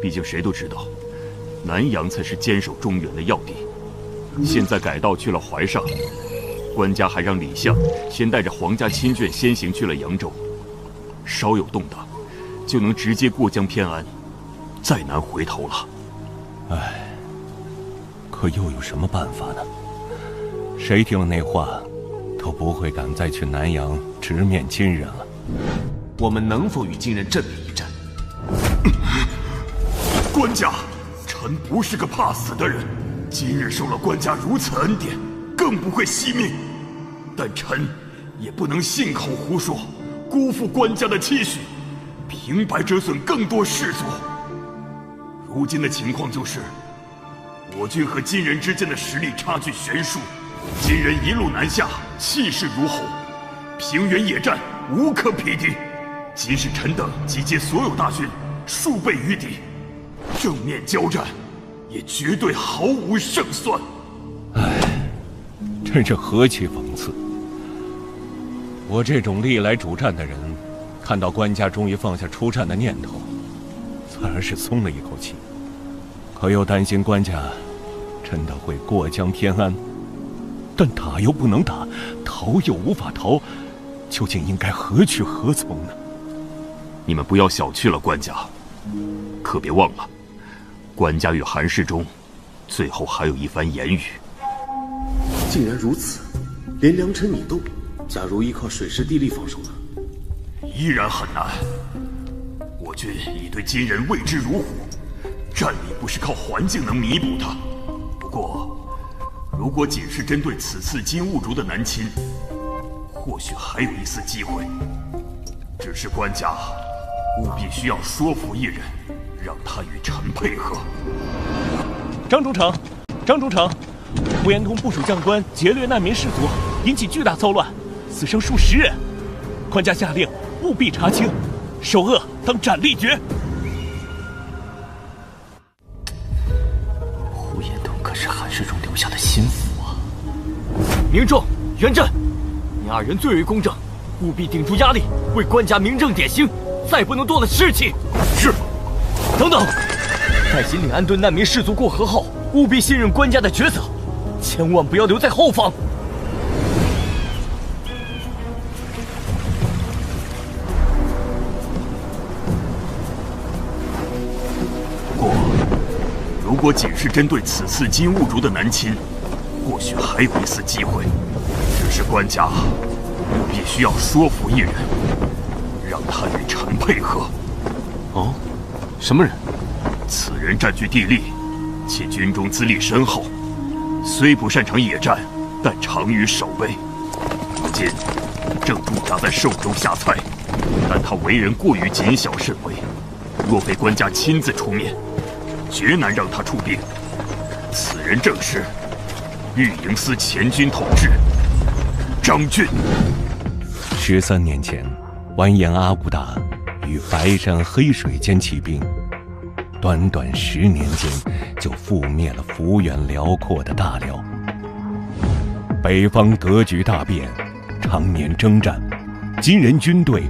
毕竟谁都知道，南阳才是坚守中原的要地。现在改道去了淮上，官家还让李相先带着皇家亲眷先行去了扬州，稍有动荡，就能直接过江偏安，再难回头了。唉，可又有什么办法呢？谁听了那话，都不会敢再去南阳直面金人了。我们能否与金人正面一战？官家，臣不是个怕死的人，今日受了官家如此恩典，更不会惜命。但臣也不能信口胡说，辜负官家的期许，平白折损更多士卒。如今的情况就是，我军和金人之间的实力差距悬殊，金人一路南下，气势如虹，平原野战无可匹敌。即使臣等集结所有大军，数倍于敌，正面交战，也绝对毫无胜算。唉，真是何其讽刺！我这种历来主战的人，看到官家终于放下出战的念头，自然是松了一口气。可又担心官家真的会过江偏安，但打又不能打，逃又无法逃，究竟应该何去何从呢？你们不要小觑了官家，可别忘了，官家与韩世忠最后还有一番言语。既然如此，连良辰你都，假如依靠水师地利防守呢？依然很难。我军已对金人畏之如虎，战力不是靠环境能弥补的。不过，如果仅是针对此次金兀术的南侵，或许还有一丝机会。只是官家务必需要说服一人，让他与臣配合。张中丞，张中丞，呼延通部署将官劫掠难民士卒，引起巨大骚乱，死伤数十人。官家下令务必查清，首恶当斩立决。呼延通可是韩世忠留下的心腹啊！明正、元振，你二人最为公正，务必顶住压力，为官家明正典刑，再不能动了士气。是。等等，在引领安顿难民士卒过河后，务必信任官家的抉择，千万不要留在后方。不过，如果仅是针对此次金兀术的南侵，或许还有一丝机会。只是官家务必需要说服一人，让他与臣配合。哦，什么人？此人占据地利，且军中资历深厚，虽不擅长野战，但长于守备。如今正驻扎在寿州下蔡，但他为人过于谨小慎微，若非官家亲自出面，绝难让他出兵。此人正是御营司前军统制张俊。13年前，完颜阿骨打与白山黑水间起兵，短短10年间就覆灭了幅员辽阔的大辽。北方德局大变，常年征战，金人军队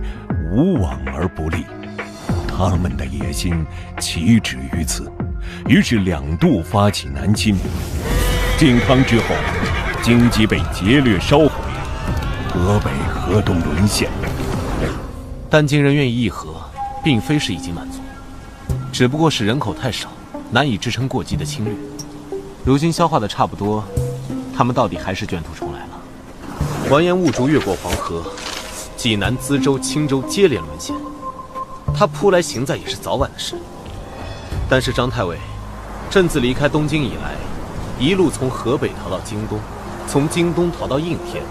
无往而不利。他们的野心岂止于此，于是2度发起南侵。靖康之后，京畿被劫掠烧毁，河北、河东沦陷。但金人愿意议和，并非是已经满足，只不过是人口太少，难以支撑过激的侵略。如今消化的差不多，他们到底还是卷土重来了。完颜兀术越过黄河，济南、资州、青州接连沦陷，他扑来行在也是早晚的事。但是张太尉，朕自离开东京以来，一路从河北逃到京东，从京东逃到应天，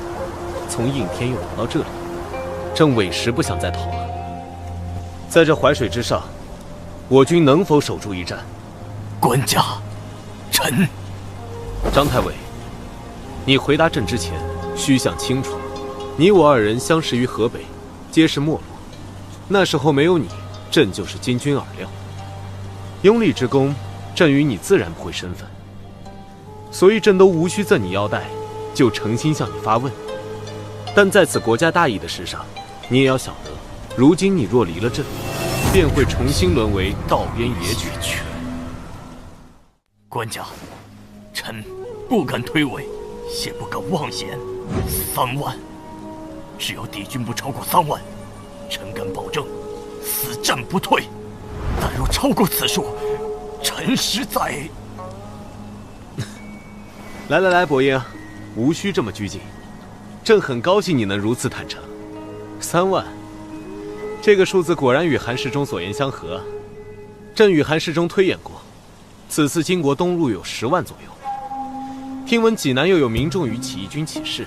从应天又逃到这里，朕委实不想再逃了。在这淮水之上，我军能否守住一战？官家，臣。张太尉，你回答朕之前，须想清楚，你我二人相识于河北，皆是没落。那时候没有你，朕就是金军饵料。拥立之功，朕与你自然不会身份，所以朕都无需赠你腰带，就诚心向你发问。但在此国家大义的事上，你也要晓得，如今你若离了朕，便会重新沦为道边野犬。官家，臣不敢推诿，也不敢妄言。3万，只要敌军不超过3万，臣敢保证，死战不退。但若超过此数，臣实在……来，伯英，无需这么拘谨。朕很高兴你能如此坦诚。3万，这个数字果然与韩世忠所言相合。朕与韩世忠推演过，此次金国东路有10万左右。听闻济南又有民众与起义军起事，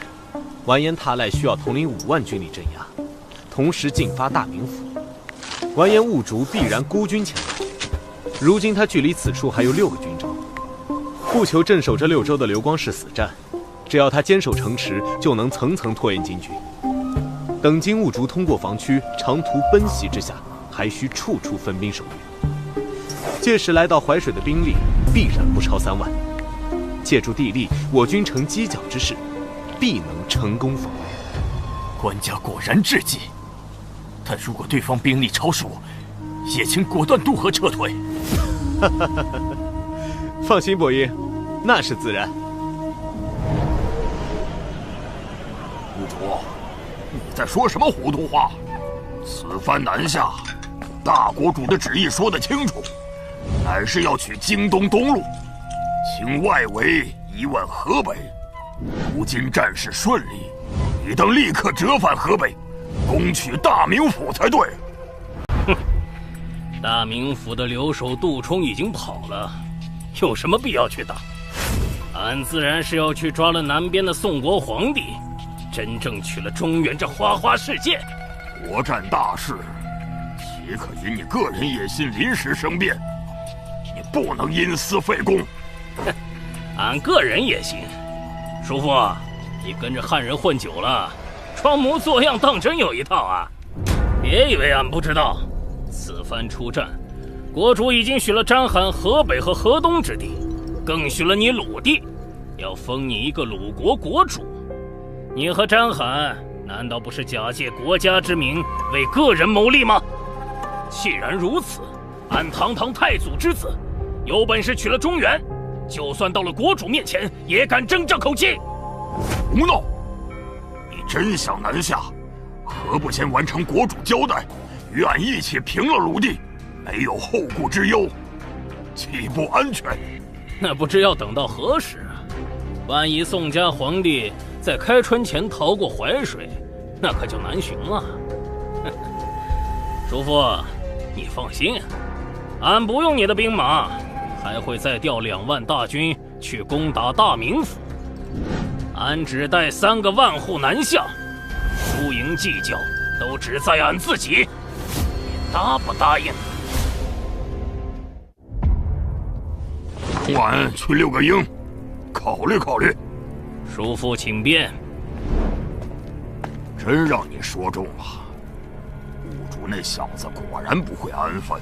完颜塔赖需要统领5万军力镇压，同时进发大名府。完颜兀竹必然孤军前来。如今他距离此处还有6个军州，不求镇守这6州的刘光世死战，只要他坚守城池，就能层层拖延金军。等金兀竹通过防区，长途奔袭之下，还需处处分兵守御。届时来到淮水的兵力必然不超3万。借助地利，我军成犄角之势，必能成功防御。官家果然智计，但如果对方兵力超数，也请果断渡河撤退。放心，伯英，那是自然。兀竹，你在说什么糊涂话？此番南下，大国主的旨意说得清楚，乃是要取京东东路，请外围移往河北。如今战事顺利，你当立刻折返河北，攻取大名府才对。哼，大名府的留守杜冲已经跑了，有什么必要去打？俺自然是要去抓了南边的宋国皇帝，真正取了中原这花花世界。国战大事，岂可因你个人野心临时生变？你不能因私废公。哼，俺个人野心，叔父，你跟着汉人混久了，装模作样当真有一套啊！别以为俺不知道，此番出战，国主已经许了章邯河北和河东之地，更许了你鲁地，要封你一个鲁国国主。你和章邯难道不是假借国家之名为个人谋利吗？既然如此，俺堂堂太祖之子，有本事取了中原，就算到了国主面前，也敢争这口气。胡闹！你真想南下，何不先完成国主交代，与俺一起平了鲁地，没有后顾之忧，岂不安全？那不知要等到何时啊？万一宋家皇帝在开春前逃过淮水，那可就难寻了。叔父，你放心，俺不用你的兵马，还会再调2万大军去攻打大名府。俺只带3个万户南下，输赢计较都只在俺自己。你答不答应？俺去6个营，考虑考虑。叔父请便。真让你说中了，兀竹那小子果然不会安分。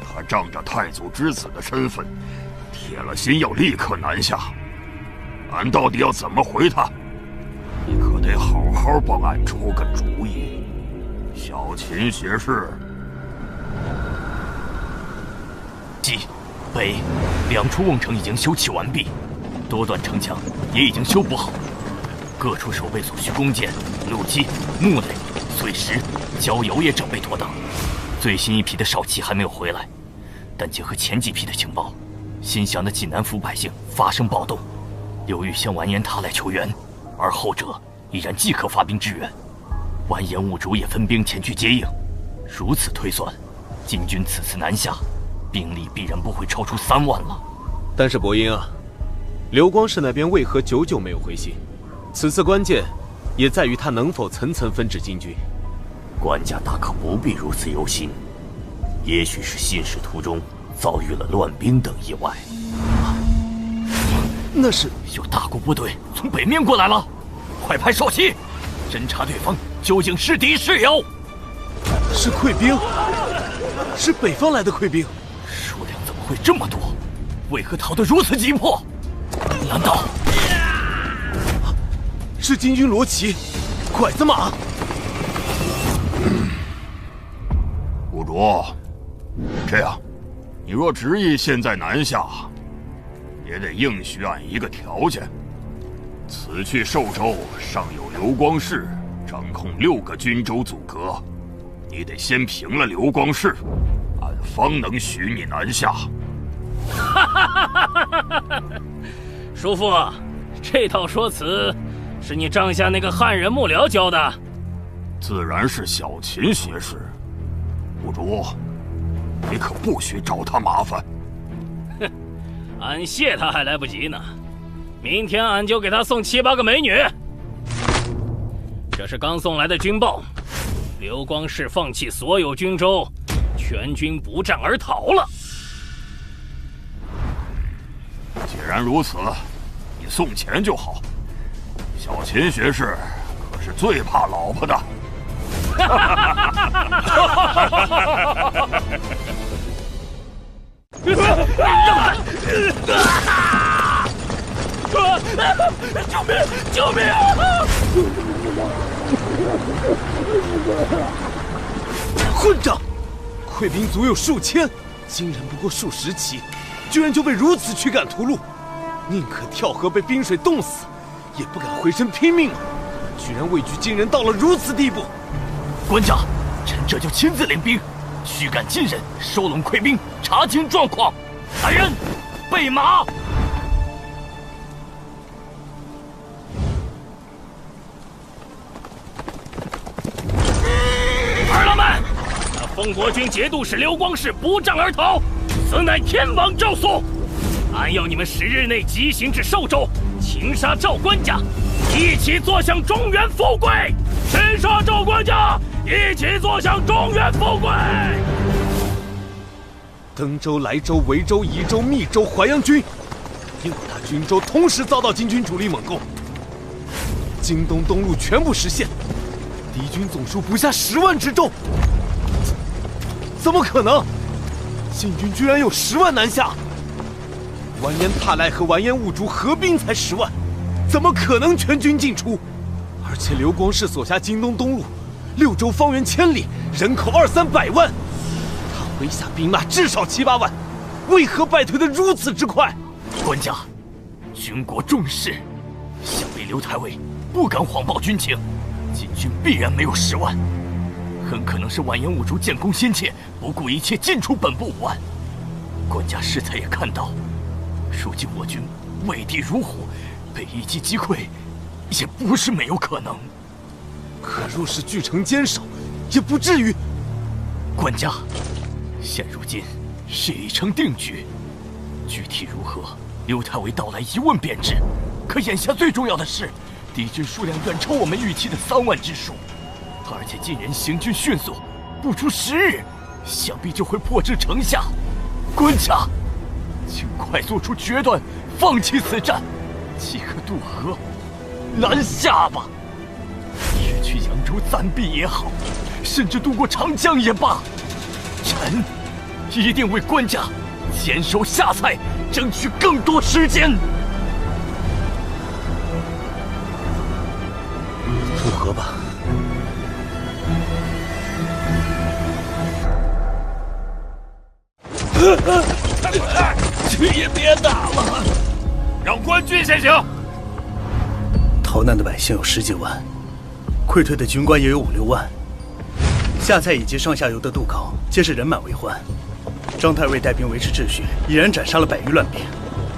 他仗着太祖之子的身份，铁了心要立刻南下。俺到底要怎么回他？你可得好好帮俺出个主意。小秦学士，冀、北2处瓮城已经修葺完毕，多段城墙也已经修补好，各处守备所需弓箭、弩机、木垒、碎石、焦油也整备妥当。最新一批的少骑还没有回来，但结合前几批的情报，新降的济南府百姓发生暴动，刘裕向完颜塔来求援，而后者已然即刻发兵支援。完颜兀竹也分兵前去接应。如此推算，金军此次南下，兵力必然不会超出3万了。但是伯英啊，刘光世那边为何久久没有回信？此次关键也在于他能否层层分治金军。官家大可不必如此忧心，也许是信使途中遭遇了乱兵等意外。那是有大股部队从北面过来了，快派少骑！侦查对方究竟是敌是友。是溃兵，是北方来的溃兵，数量怎么会这么多？为何逃得如此急迫？难道是金军罗旗，拐子马？不卓，这样，你若执意现在南下，也得应许俺一个条件：此去寿州尚有刘光世掌控6个军州阻隔，你得先平了刘光世，俺方能许你南下。叔父，这套说辞是你帐下那个汉人幕僚教的？自然是小秦学士。不卓，你可不许找他麻烦。哼，俺谢他还来不及呢，明天俺就给他送7、8个美女。这是刚送来的军报，刘光世放弃所有军州，全军不战而逃了。既然如此，你送钱就好。小秦学士可是最怕老婆的。救命！救命！混账！溃兵足有数千，金人不过数十骑，居然就被如此驱赶屠戮，宁可跳河被冰水冻死，也不敢回身拼命啊！居然畏惧金人到了如此地步！官家，臣这就亲自领兵，驱赶金人，收拢溃兵，查清状况。来人，备马！儿郎们，那封国军节度使刘光世不战而逃，此乃天王诏诉。俺要你们10日内急行至寿州，擒杀赵官家，一起坐享中原富贵。擒杀赵官家，一起坐享中原富贵。登州、莱州、维州、宜州、密州、淮阳军6大军州同时遭到金军主力猛攻，京东东路全部失陷，敌军总数不下10万之众。怎么可能？晋军居然有10万南下！完颜踏赖和完颜兀竹合兵才10万，怎么可能全军进出？而且刘光世所辖京东东路6州方圆1000里，人口200-300万，他麾下兵马至少7、8万，为何败退得如此之快？官家，军国重视，想必刘太尉不敢谎报军情，晋军必然没有10万，很可能是完颜兀竹建功心切，不顾一切进出本部5万。官家适才也看到，如今我军畏敌如虎，被一击击溃，也不是没有可能。可若是据城坚守，也不至于。官家，现如今事已成定局，具体如何，刘太尉到来一问便知。可眼下最重要的是，敌军数量远超我们预期的3万之数，而且晋人行军迅速，不出10日，想必就会迫至城下。官家，请快做出决断，放弃此战，即可渡河南下吧。是去扬州暂避也好，甚至渡过长江也罢，臣一定为官家坚守下蔡，争取更多时间。渡河吧。去也别打了，让官军先行。逃难的百姓有10几万，溃退的军官也有5、6万。下蔡以及上下游的渡口皆是人满为患。张太尉带兵维持秩序，已然斩杀了100余乱兵，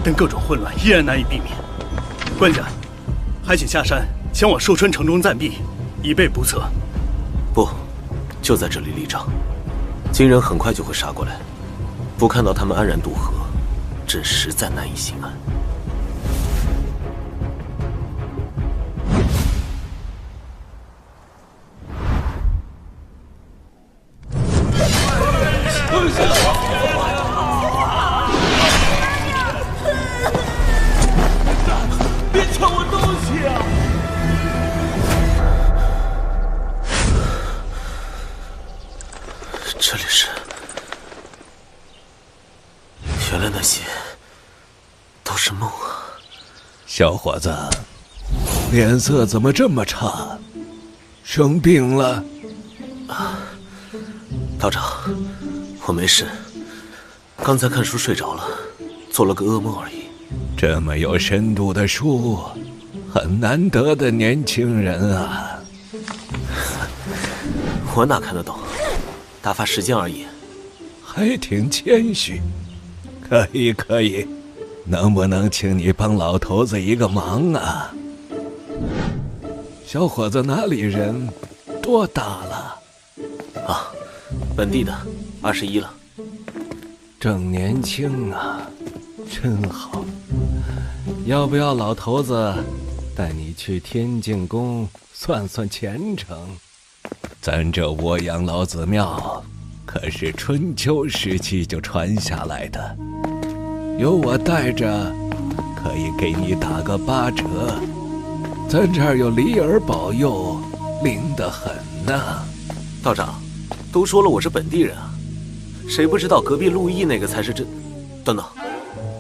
但各种混乱依然难以避免。官家，还请下山前往寿春城中暂避，以备不测。不，就在这里立仗，金人很快就会杀过来。不看到他们安然渡河，朕实在难以心安。别抢我东西啊！这里是……原来那些都是梦啊！小伙子，脸色怎么这么差？生病了？道长，我没事，刚才看书睡着了，做了个噩梦而已。这么有深度的书，很难得的年轻人啊！我哪看得懂？打发时间而已。还挺谦虚。可以可以，能不能请你帮老头子一个忙啊？小伙子哪里人？多大了？啊，本地的，21了。正年轻啊，真好。要不要老头子带你去天净宫算算前程？咱这涡阳老子庙可是春秋时期就传下来的，有我带着，可以给你打个8折。咱这儿有离儿保佑，灵得很呐。道长，都说了我是本地人啊，谁不知道隔壁陆毅那个才是真……等等，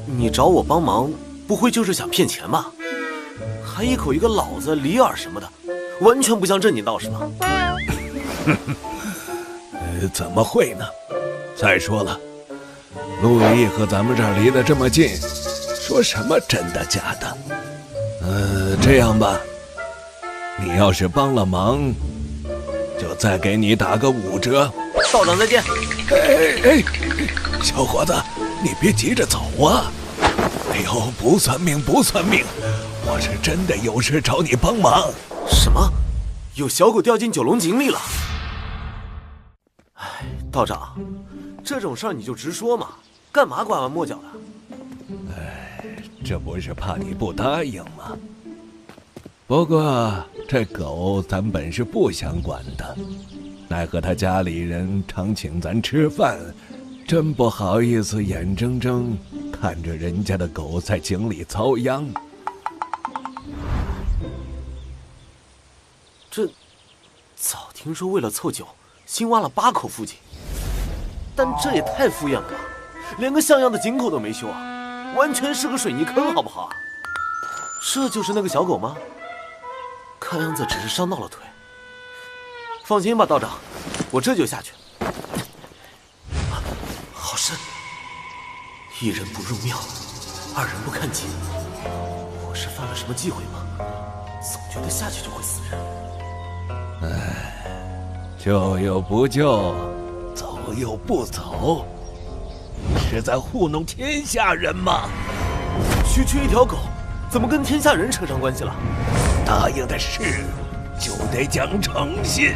你找我帮忙，不会就是想骗钱吧？还一口一个老子、李耳什么的，完全不像正经道士嘛。怎么会呢？再说了，陆毅和咱们这儿离得这么近，说什么真的假的？这样吧，你要是帮了忙，就再给你打个5折。道长再见。哎，小伙子，你别急着走啊！哎呦，不算命不算命，我是真的有事找你帮忙。什么？有小狗掉进九龙井里了？哎，道长，这种事儿你就直说嘛，干嘛拐弯抹角的？哎，这不是怕你不答应吗？不过这狗咱本是不想管的，奈何他家里人常请咱吃饭，真不好意思眼睁睁看着人家的狗在井里遭殃。这早听说为了凑酒，新挖了8口附近，但这也太敷衍了吧，连个像样的井口都没修啊，完全是个水泥坑，好不好？这就是那个小狗吗？看样子只是伤到了腿。放心吧，道长，我这就下去。好深，一人不入庙，二人不看井。我是犯了什么忌讳吗？总觉得下去就会死人。救又不救，走又不走，你是在糊弄天下人吗？区区一条狗，怎么跟天下人扯上关系了？答应的事就得讲诚信。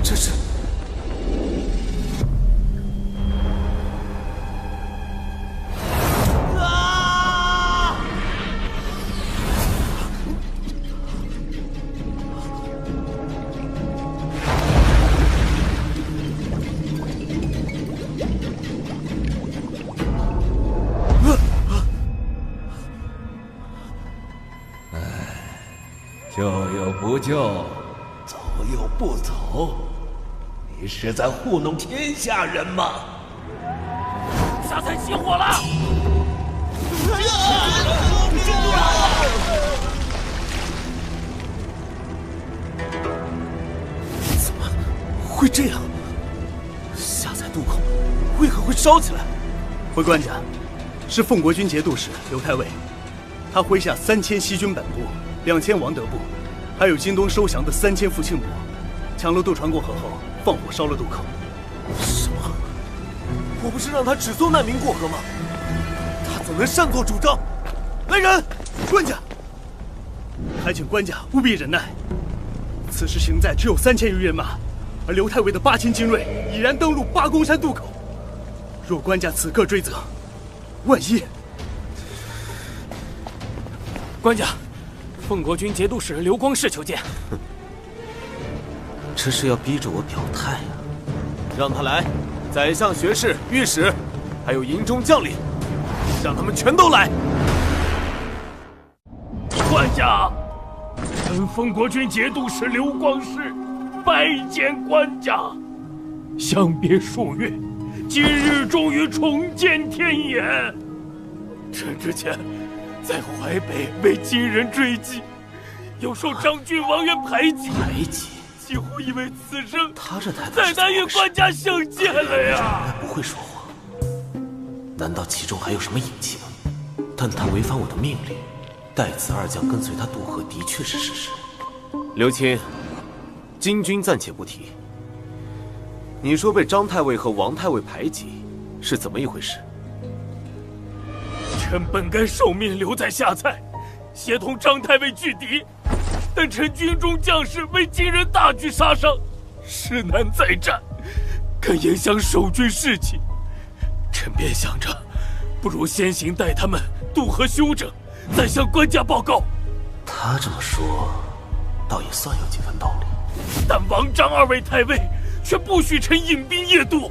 这是……救又不救，走又不走，你是在糊弄天下人吗？下菜起火了！怎么会这样？下在渡口，为何会烧起来？回官家，是奉国军节度使刘太尉，他麾下3000西军本部，2000王德部，还有京东收降的3000副庆部，抢了渡船过河后，放火烧了渡口。什么？我不是让他只送难民过河吗？他怎能擅作主张？来人！官家，还请官家务必忍耐。此时行在只有3000余人马，而刘太尉的8000精锐已然登陆八公山渡口。若官家此刻追责，万一……官家，奉国军节度使刘光世求见。这是要逼着我表态啊！让他来，宰相、学士、御史，还有营中将领，让他们全都来。官家，臣封国军节度使刘光世，拜见官家。相别数月，今日终于重见天颜。臣之前在淮北被金人追击，又受张郡王员排挤，几乎以为此生他这太再难与官家相见了呀！不会说谎，难道其中还有什么隐情？但他违反我的命令，带子二将跟随他渡河，的确是事实。刘钦，金军暂且不提。你说被张太尉和王太尉排挤，是怎么一回事？臣本该受命留在下蔡，协同张太尉拒敌，但臣军中将士为金人大举杀伤，势难再战，更影响守军士气。臣便想着，不如先行带他们渡河休整，再向官家报告。他这么说，倒也算有几分道理。但王张二位太尉却不许臣引兵夜渡，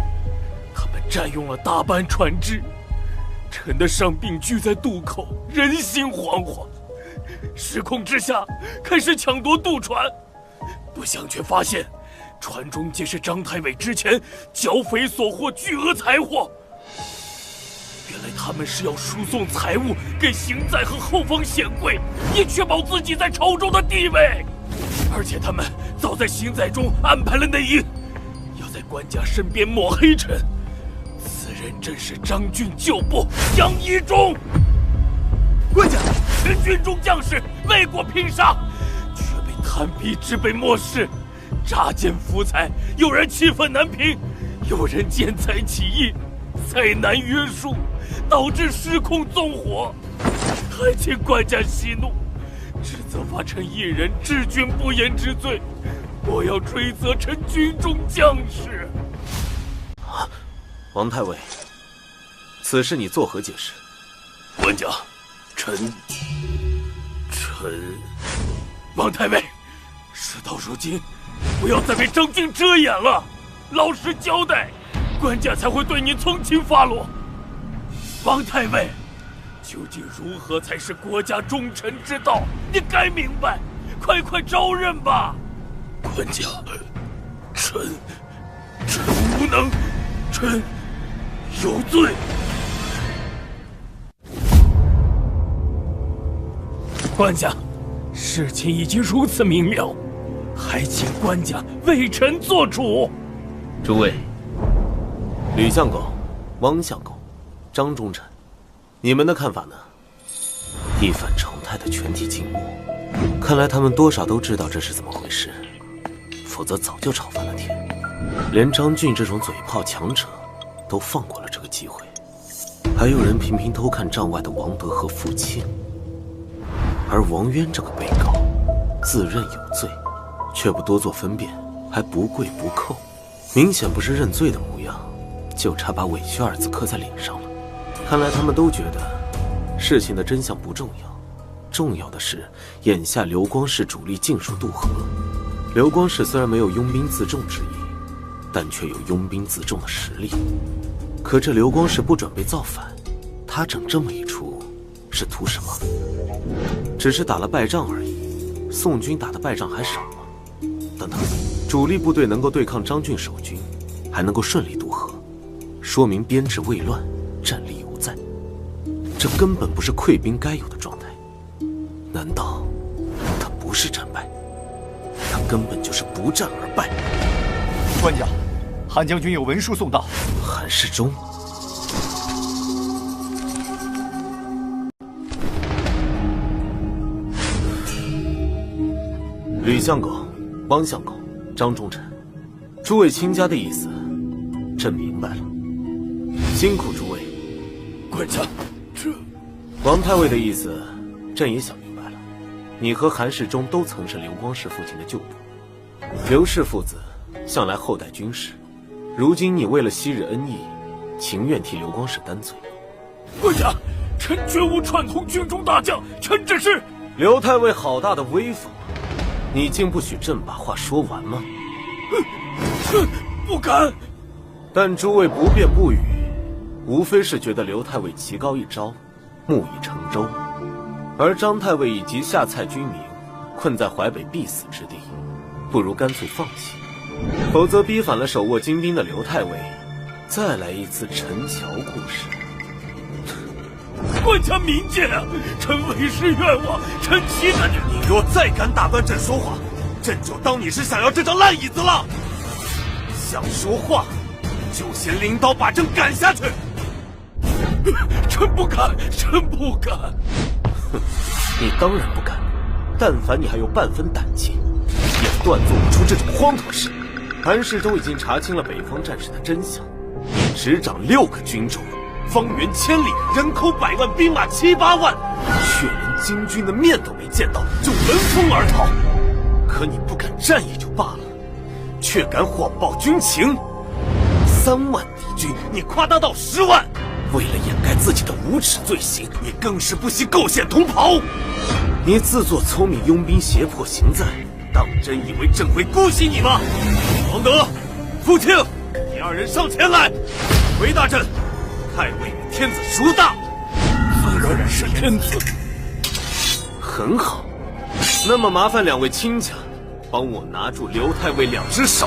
他们占用了大半船只，臣的伤病聚在渡口，人心惶惶。失控之下，开始抢夺渡船，不想却发现，船中皆是张太尉之前剿匪所获巨额财货。原来他们是要输送财物给行在和后方显贵，以确保自己在朝中的地位。而且他们早在行在中安排了内应，要在官家身边抹黑臣。此人正是张郡旧部杨一中。官家，臣军中将士为国拼杀，却被贪逼之辈漠视，诈奸浮财，有人气愤难平，有人见财起意，再难约束，导致失控纵火。还请官家息怒，只责罚臣一人治军不严之罪，莫要追责臣军中将士。王太尉，此事你作何解释？官家，臣，王太尉，事到如今，不要再为张俊遮掩了，老实交代，官家才会对你从轻发落。王太尉，究竟如何才是国家忠臣之道？你该明白，快招认吧！官家，臣无能，臣有罪。官家，事情已经如此明了，还请官家为臣做主。诸位，吕相公、汪相公、张忠臣，你们的看法呢？一反常态的全体静默，看来他们多少都知道这是怎么回事，否则早就吵翻了天。连张俊这种嘴炮强者都放过了这个机会，还有人频频偷看帐外的王德和傅庆。而王渊这个被告自认有罪，却不多做分辨，还不跪不叩，明显不是认罪的模样，就差把委屈二字刻在脸上了。看来他们都觉得事情的真相不重要，重要的是眼下刘光世主力尽数渡河。刘光世虽然没有拥兵自重之意，但却有拥兵自重的实力。可这刘光世不准备造反，他整这么一出是图什么？只是打了败仗而已，宋军打的败仗还少吗？等等，主力部队能够对抗张俊守军，还能够顺利渡河，说明编制未乱，战力犹在。这根本不是溃兵该有的状态。难道他不是战败？他根本就是不战而败。官家，韩将军有文书送到。韩世忠。吕相公、汪相公、张忠臣，诸位卿家的意思，朕明白了。辛苦诸位。官家，这王太尉的意思，朕也想明白了。你和韩世忠都曾是刘光世父亲的旧部，刘氏父子向来厚待军士，如今你为了昔日恩义，情愿替刘光世担罪。官家，臣绝无串通军中大将，臣只是……刘太尉好大的威风！你竟不许朕把话说完吗？臣不敢。但诸位不辩不语，无非是觉得刘太尉棋高一招，木已成舟，而张太尉以及下蔡军民困在淮北必死之地，不如干脆放弃，否则逼反了手握金兵的刘太尉，再来一次陈桥故事。官家明鉴啊！臣为师冤枉，臣岂敢！你若再敢打断朕说话，朕就当你是想要这张烂椅子了。想说话，就先拎刀把朕赶下去。臣不敢，臣不敢。哼，你当然不敢。但凡你还有半分胆气，也断做不出这种荒唐事。韩世忠已经查清了北方战事的真相，你执掌6个军州，方圆1000里，人口100万，兵马7、8万，却连金军的面都没见到，就闻风而逃。可你不敢战役就罢了，却敢谎报军情。3万敌军，你夸大到10万。为了掩盖自己的无耻罪行，你更是不惜构陷同袍。你自作聪明，拥兵胁迫行在，当真以为朕会姑息你吗？王德、傅庆，你2人上前来，回答朕：太尉与天子孰大？自然是天子。很好，那么麻烦2位亲家，帮我拿住刘太尉2只手。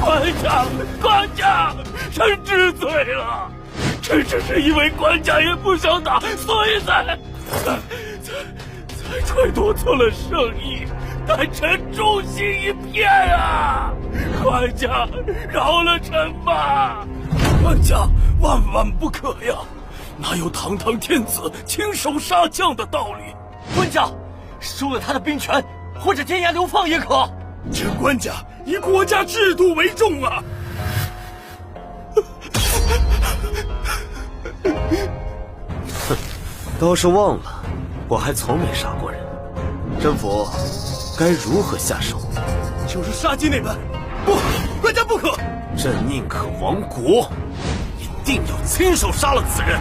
官家，臣知罪了。臣只是因为官家也不想打，所以才揣度错了圣意，但臣忠心一片啊！官家饶了臣吧！官家万万不可呀！哪有堂堂天子亲手杀将的道理？官家收了他的兵权，或者天涯流放也可。臣官家以国家制度为重啊！哼，倒是忘了，我还从没杀过人。甄府该如何下手？就是杀鸡那般。不，官家不可！朕宁可亡国，一定要亲手杀了此人。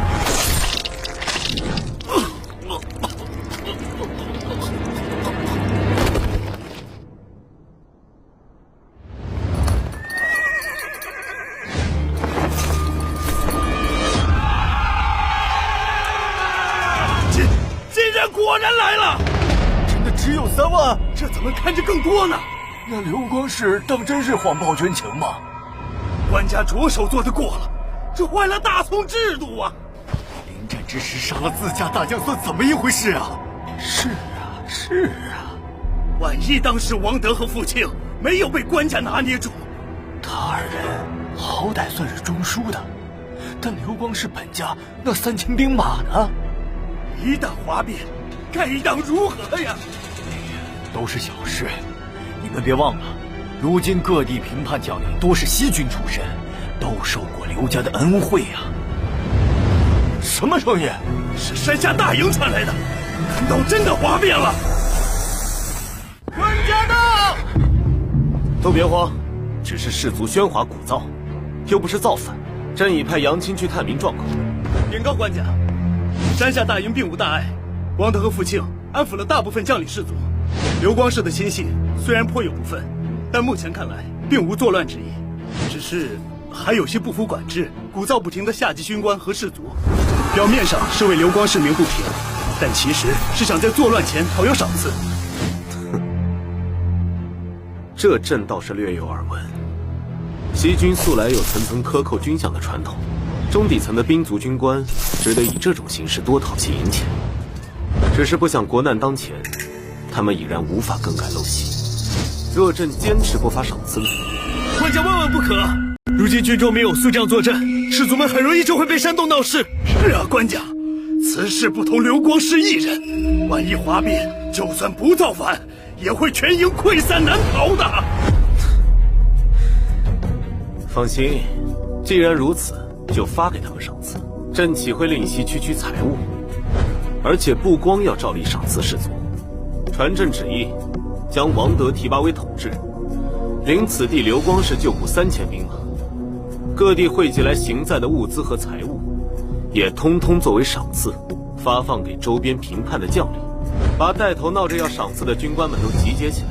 果然来了！真的只有3万，这怎么看着更多呢？那刘光世当真是谎报军情吗？官家着手做得过了，这坏了大宋制度啊！临战之时杀了自家大将，算怎么一回事啊？是啊，万一当时王德和傅庆没有被官家拿捏住，他2人好歹算是中枢的，但刘光世本家那3000兵马呢？一旦哗变，该当如何呀？都是小事，你们别忘了，如今各地平叛将领多是西军出身，都受过刘家的恩惠呀。什么声音？是山下大营传来的，难道真的哗变了？官家到！都别慌，只是士卒喧哗鼓噪，又不是造反。朕已派杨清去探明状况。禀告官家，山下大营并无大碍，王德和傅庆安抚了大部分将领士卒。刘光世的亲信虽然颇有不忿，但目前看来并无作乱之意，只是还有些不服管制、鼓噪不停的下级军官和士卒。表面上是为刘光世鸣不平，但其实是想在作乱前讨要赏赐。这朕倒是略有耳闻。西军素来有层层克扣军饷的传统，中底层的兵卒军官只得以这种形式多讨些银钱。只是不想国难当前，他们已然无法更改陋习。若朕坚持不发赏赐，官家万万不可！如今军中没有宿将坐镇，士卒们很容易就会被煽动闹事。是啊，官家，此事不同刘光世一人，万一哗变，就算不造反，也会全营溃散难逃的。放心，既然如此，就发给他们赏赐。朕岂会吝惜区区财物？而且不光要照例赏赐士卒，传朕旨意，将王德提拔为统制，领此地刘光世旧部3000兵马。各地汇集来行在的物资和财物，也通通作为赏赐，发放给周边平叛的将领，把带头闹着要赏赐的军官们都集结起来。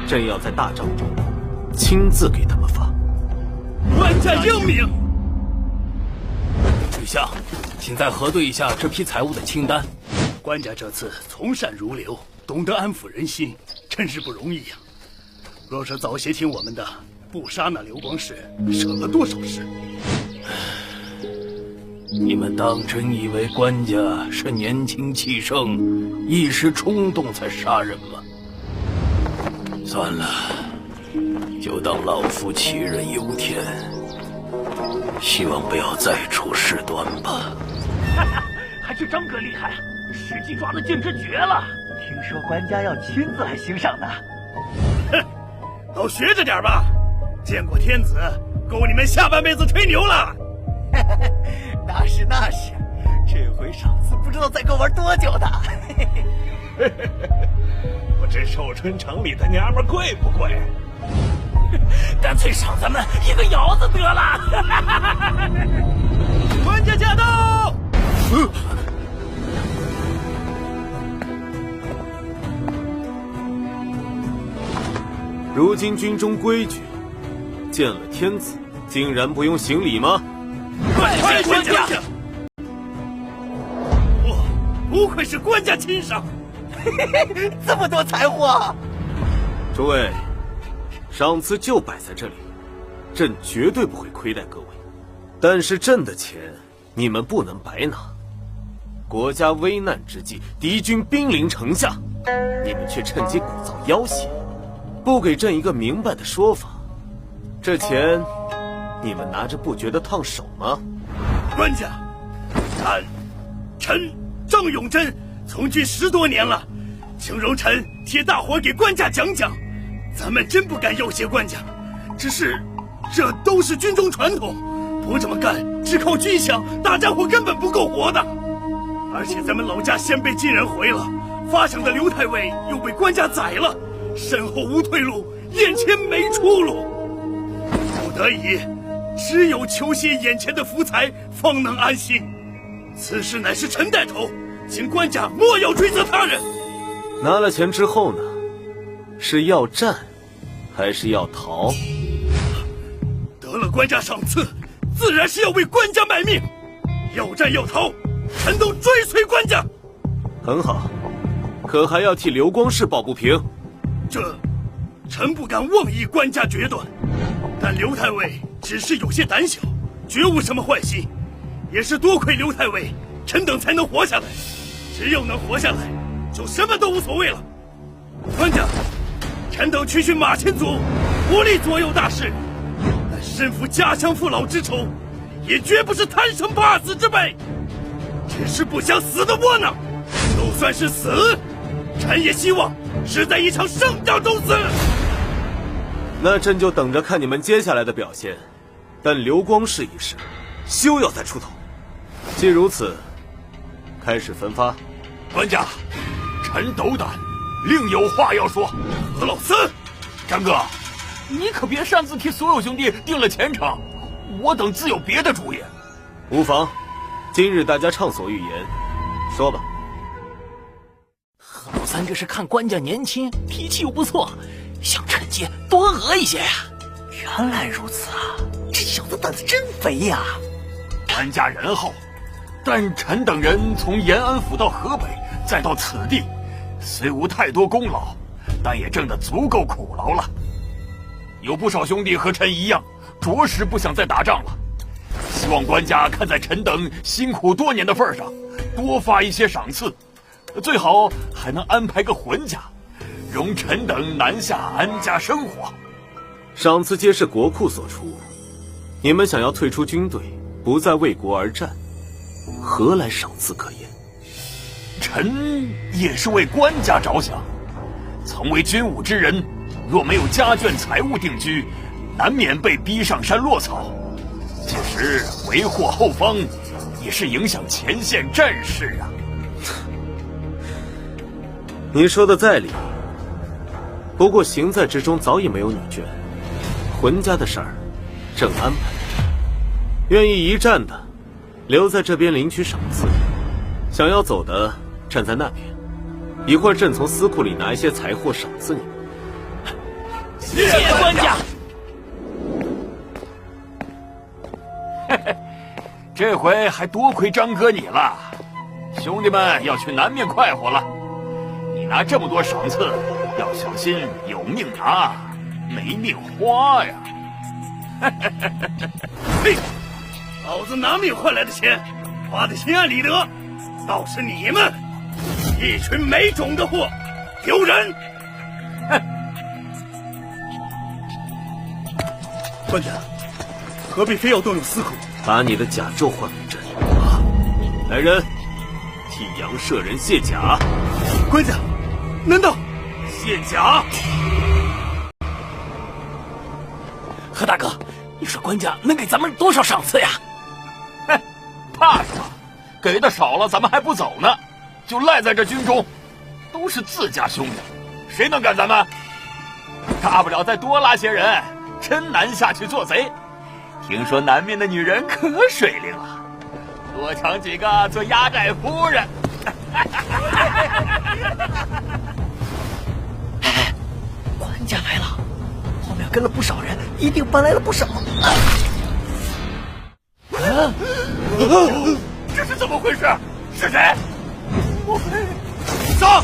朕要在大帐中亲自给他们发。官家英明。丞相，请再核对一下这批财物的清单。官家这次从善如流，懂得安抚人心，真是不容易呀。若是早些听我们的，不杀那刘光世，省了多少事。你们当真以为官家是年轻气盛，一时冲动才杀人吗？算了，就当老夫杞人忧天，希望不要再出事端吧。还是张哥厉害，时机抓得简直绝了。听说官家要亲自来欣赏呢。哼，都学着点吧，见过天子，够你们下半辈子吹牛了。那是，这回赏赐不知道再够玩多久呢。不知寿春城里的娘们贵不贵？干脆赏咱们一个窑子得了。官家驾到！如今军中规矩，见了天子竟然不用行礼吗？快官家！不愧是官家亲赏，这么多财货！诸位，赏赐就摆在这里，朕绝对不会亏待各位。但是朕的钱，你们不能白拿。国家危难之际，敌军兵临城下，你们却趁机鼓噪要挟，不给朕一个明白的说法。这钱，你们拿着不觉得烫手吗？官家，臣张永贞从军10多年了，请容臣替大伙给官家讲讲。咱们真不敢要挟官家，只是这都是军中传统，不这么干，只靠军饷，大家伙根本不够活的。而且咱们老家先被金人回了，发饷的刘太尉又被官家宰了，身后无退路，眼前没出路，不得已，只有求些眼前的福财，方能安心。此事乃是臣带头，请官家莫要追责他人。拿了钱之后呢？是要战，还是要逃？得了官家赏赐，自然是要为官家卖命。要战要逃，臣都追随官家。很好，可还要替刘光世抱不平。臣不敢妄议官家决断，但刘太尉只是有些胆小，绝无什么坏心。也是多亏刘太尉，臣等才能活下来。只要能活下来，就什么都无所谓了。官家，臣等区区马前卒，无力左右大事，但身负家乡父老之仇，也绝不是贪生怕死之辈。只是不想死的窝囊，就算是死，臣也希望是在一场胜仗中死。那朕就等着看你们接下来的表现。但刘光世一事，休要再出头。既如此，开始分发。官家，臣斗胆，另有话要说。何老三，张哥，你可别擅自替所有兄弟定了前程，我等自有别的主意。无妨，今日大家畅所欲言，说吧。何老三这是看官家年轻，脾气又不错，想趁机多讹一些呀。原来如此啊，这小子胆子真肥呀！官家仁厚，但臣等人从延安府到河北，再到此地，虽无太多功劳，但也挣得足够苦劳了。有不少兄弟和臣一样，着实不想再打仗了。希望官家看在臣等辛苦多年的份上，多发一些赏赐，最好还能安排个浑家，容臣等南下安家生活。赏赐皆是国库所出，你们想要退出军队，不再为国而战，何来赏赐可言？臣也是为官家着想，曾为军武之人，若没有家眷财物定居，难免被逼上山落草。届时为祸后方，也是影响前线战事啊。你说的在理，不过行在之中早已没有女眷，浑家的事儿正安排。愿意一战的留在这边领取赏赐，想要走的站在那边，一会儿朕从司库里拿一些财货赏赐你们。谢官家。这回还多亏张哥你了，兄弟们要去南面快活了。你拿这么多赏赐，要小心有命拿，没命花呀！嘿，老子拿命换来的钱，花得心安理得，倒是你们一群没种的货，丢人！哼！官家，何必非要动用私库？把你的甲胄换给朕。来人，替杨舍人卸甲。官家，难道卸甲？何大哥，你说官家能给咱们多少赏赐呀？哼，怕什么？给的少了，咱们还不走呢，就赖在这军中，都是自家兄弟，谁能赶咱们？大不了再多拉些人，真南下去做贼。听说南面的女人可水灵了，多抢几个做压寨夫人。哎，官家来了，后面跟了不少人，一定搬来了不少。这是怎么回事？是谁？上！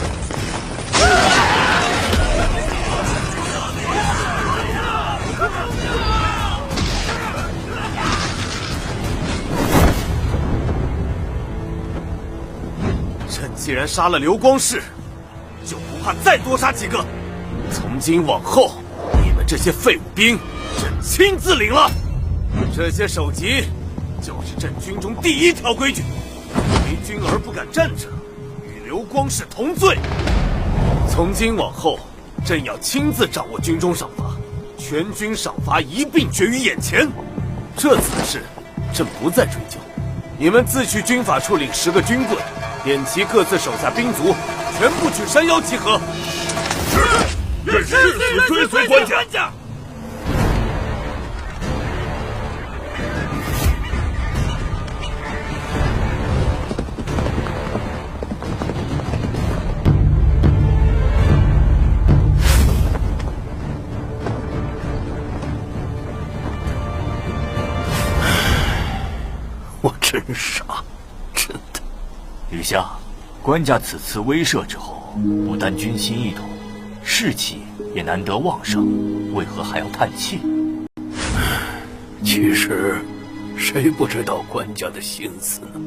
朕既然杀了刘光世，就不怕再多杀几个。从今往后，你们这些废物兵，朕亲自领了。这些首级，就是朕军中第一条规矩：为君而不敢战者，与刘光世同罪。从今往后，朕要亲自掌握军中赏罚，全军赏罚一并决于眼前。这次的事，朕不再追究。你们自去军法处领10个军棍，点齐各自手下兵卒，全部去山腰集合。是，朕誓死追随官家。我真傻，真的。吕相，官家此次威慑之后，不但军心一统，士气也难得旺盛，为何还要叹气？其实，谁不知道官家的心思呢？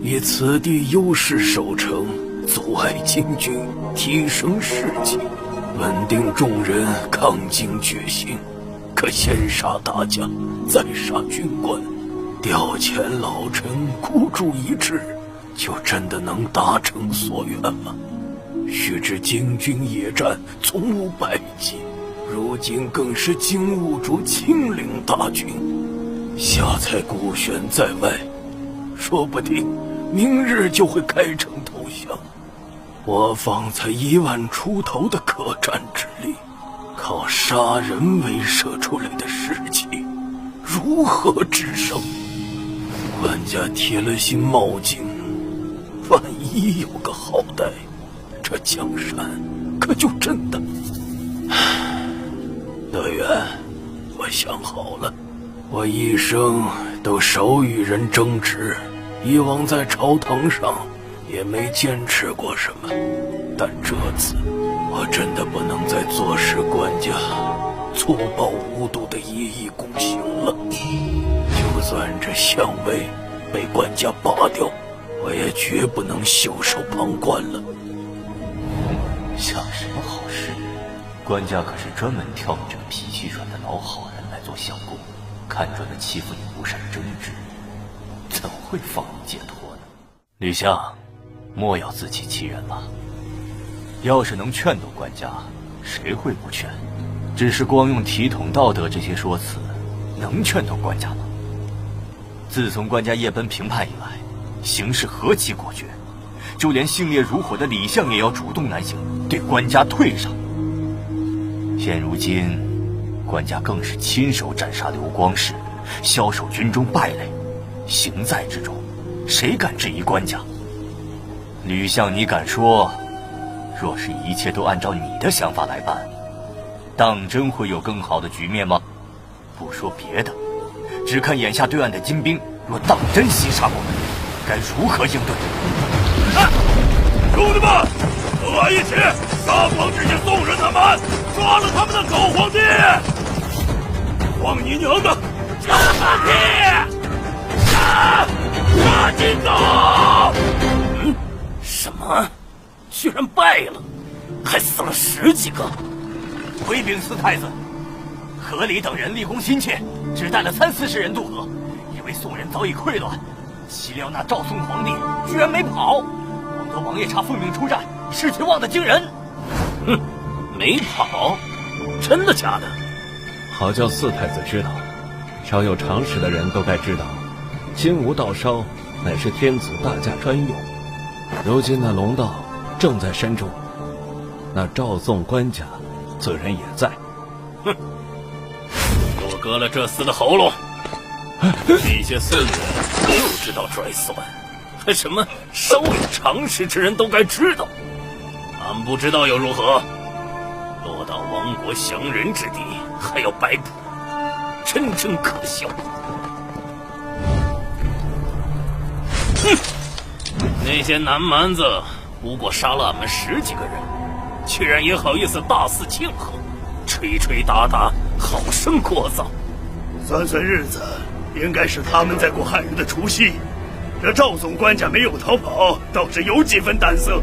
以此地优势守城，阻碍金军，提升士气，稳定众人，抗金决心。可先杀大将，再杀军官，调遣老臣，孤注一掷，就真的能达成所愿吗？须知京军野战从无败绩，如今更是金兀术亲领大军，下才孤悬在外，说不定明日就会开城投降。我方才1万出头的可战之力，靠杀人威慑出来的士气，如何制胜？官家铁了心冒进，万一有个好歹，这江山可就真的……德元，我想好了，我一生都少与人争执，以往在朝堂上也没坚持过什么，但这次我真的不能再坐视官家粗暴无度的一意孤行了。就算这相位被官家拔掉，我也绝不能袖手旁观了。想什么好事？官家可是专门挑你这个脾气软的老好人来做相公，看准了欺负你不善争执，怎会放你解脱呢？吕相，莫要自欺欺人了。要是能劝动官家，谁会不劝？只是光用体统道德这些说辞，能劝动官家吗？自从官家夜奔平叛以来，行事何其果决，就连性烈如火的李相也要主动南行，对官家退让。现如今，官家更是亲手斩杀刘光世，枭首军中败类，行在之中，谁敢质疑官家？吕相，你敢说，若是一切都按照你的想法来办，当真会有更好的局面吗？不说别的，只看眼下对岸的金兵，若当真袭杀我们，该如何应对？兄弟们，和俺一起杀光这些宋人他们，抓了他们的狗皇帝！皇你娘的，叫皇帝！杀进狗！什么？居然败了，还死了10几个！回禀四太子，何里等人立功心切，只带了30-40人渡河，以为宋人早已溃乱，岂料那赵宋皇帝居然没跑。王德王爷差奉命出战，士气旺得惊人。哼，没跑？真的假的？好叫四太子知道，稍有常识的人都该知道，金吾道烧乃是天子大驾专用。如今那龙道正在山中，那赵宋官家自然也在。哼，给我割了这厮的喉咙！这些孙子就知道拽蒜，还什么稍有常识之人都该知道，俺不知道又如何？落到亡国降人之地，还要摆谱，真可笑！哼，那些南蛮子不过杀了俺们10几个人，居然也好意思大肆庆贺，吹吹打打，好生聒噪。算日子，应该是他们在过汉人的除夕。这赵宋官家没有逃跑，倒是有几分胆色。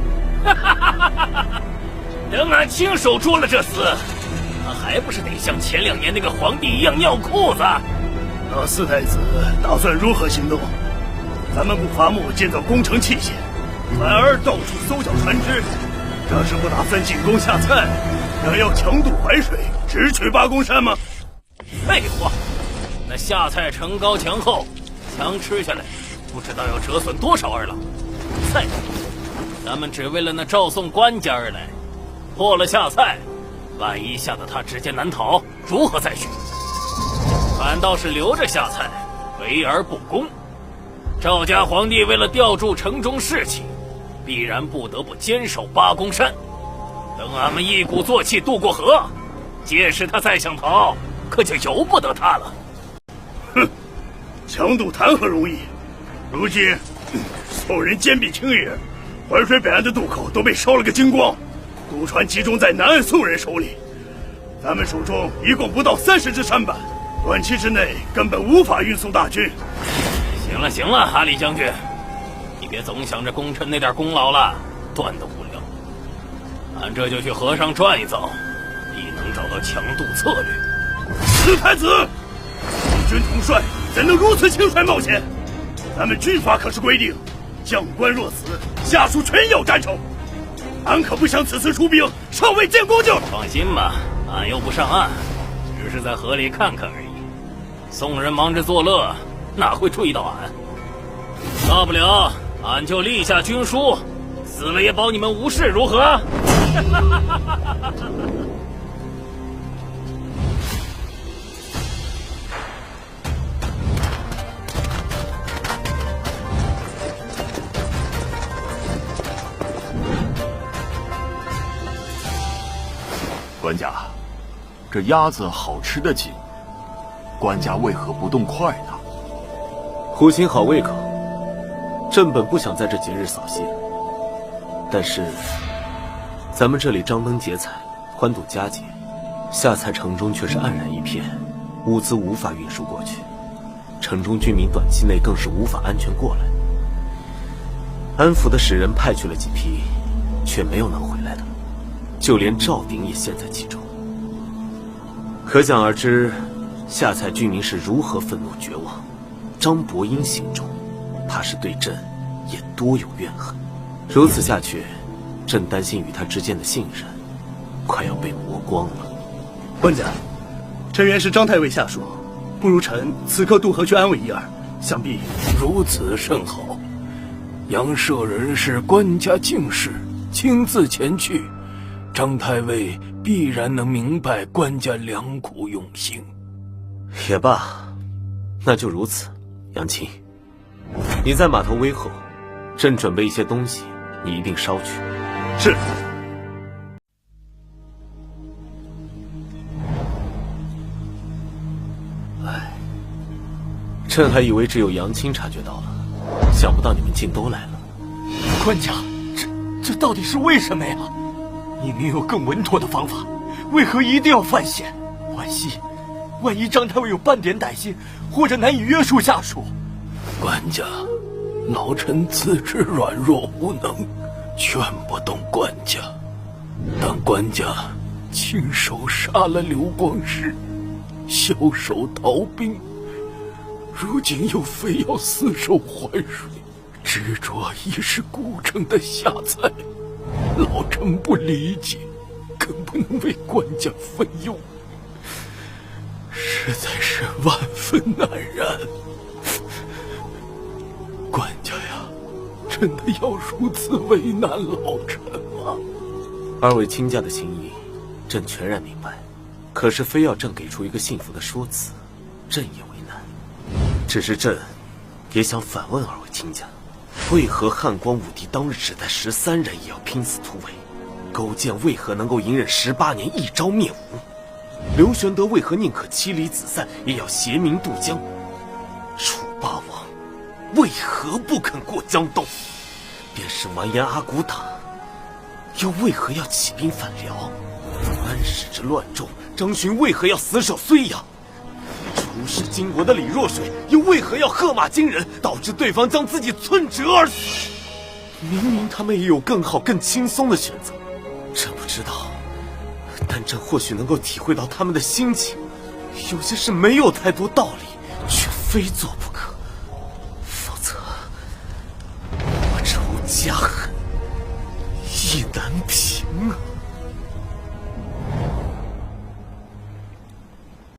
等俺亲手捉了这厮，还不是得像前2年那个皇帝一样尿裤子？那四太子打算如何行动？咱们不伐木建造工程器械，反而到处搜缴船只，这是不打算进攻下蔡，想要强渡淮水，直取八公山吗？废话，那下蔡城高墙厚，墙吃下来，不知道要折损多少儿郎。再说，咱们只为了那赵宋官家而来，破了下蔡，万一吓得他直接南逃，如何再续？反倒是留着下蔡，围而不攻。赵家皇帝为了吊住城中士气，必然不得不坚守八公山。等俺们一鼓作气渡过河，届时他再想逃，可就由不得他了。哼，强渡谈何容易？如今宋人坚壁清野，淮水北岸的渡口都被烧了个精光，渡船集中在南岸宋人手里。咱们手中一共不到30只舢板，短期之内根本无法运送大军。行了，哈里将军，你别总想着功臣那点功劳了，断得无聊。俺这就去河上转一遭，必能找到强渡策略。四太子，敌军统帅怎能如此轻率冒险？咱们军法可是规定，将官若死，下属全要斩首。俺可不想此次出兵尚未见功就。放心吧，俺又不上岸，只是在河里看看而已。宋人忙着作乐，哪会注意到俺？大不了俺就立下军书，死了也保你们无事，如何？官家，这鸭子好吃得紧，官家为何不动筷呢？胡心好胃口，朕本不想在这节日扫兴，但是咱们这里张灯结彩，欢度佳节，下蔡城中却是黯然一片，物资无法运输过去，城中居民短期内更是无法安全过来。安抚的使人派去了几批，却没有能回来的，就连赵鼎也陷在其中。可想而知，下蔡居民是如何愤怒绝望。张伯英心中怕是对朕也多有怨恨。如此下去，朕担心与他之间的信任快要被磨光了。官家，臣原是张太尉下属，不如臣此刻渡河去安慰一二，想必如此甚好。杨舍人是官家敬事，亲自前去，张太尉必然能明白官家良苦用心。也罢，那就如此。杨青，你在码头煨后，朕准备一些东西，你一并捎去。是。唉，朕还以为只有杨青察觉到了，想不到你们竟都来了。官家，这到底是为什么呀？明明有更稳妥的方法，为何一定要犯险？万一张太尉有半点歹心，或者难以约束下属。官家，老臣自知软弱无能，劝不动官家。但官家亲手杀了刘光世，枭首逃兵，如今又非要死守淮水，执着已是孤城的下菜。老臣不理解，更不能为官家分忧，实在是万分难然。官家呀，真的要如此为难老臣吗？二位卿家的情谊，朕全然明白。可是非要朕给出一个信服的说辞，朕也为难。只是朕也想反问二位卿家，为何汉光武帝当日只带13人也要拼死突围？勾践为何能够隐忍18年一朝灭吴？刘玄德为何宁可妻离子散也要携民渡江？楚霸王为何不肯过江东？便是完颜阿骨打，又为何要起兵反辽？安史之乱中，张巡为何要死守睢阳？出使金国的李若水又为何要喝马惊人，导致对方将自己寸折而死？明明他们也有更好更轻松的选择，朕不知道，但朕或许能够体会到他们的心情。有些事没有太多道理，却非做不可，否则我仇家恨意难平啊。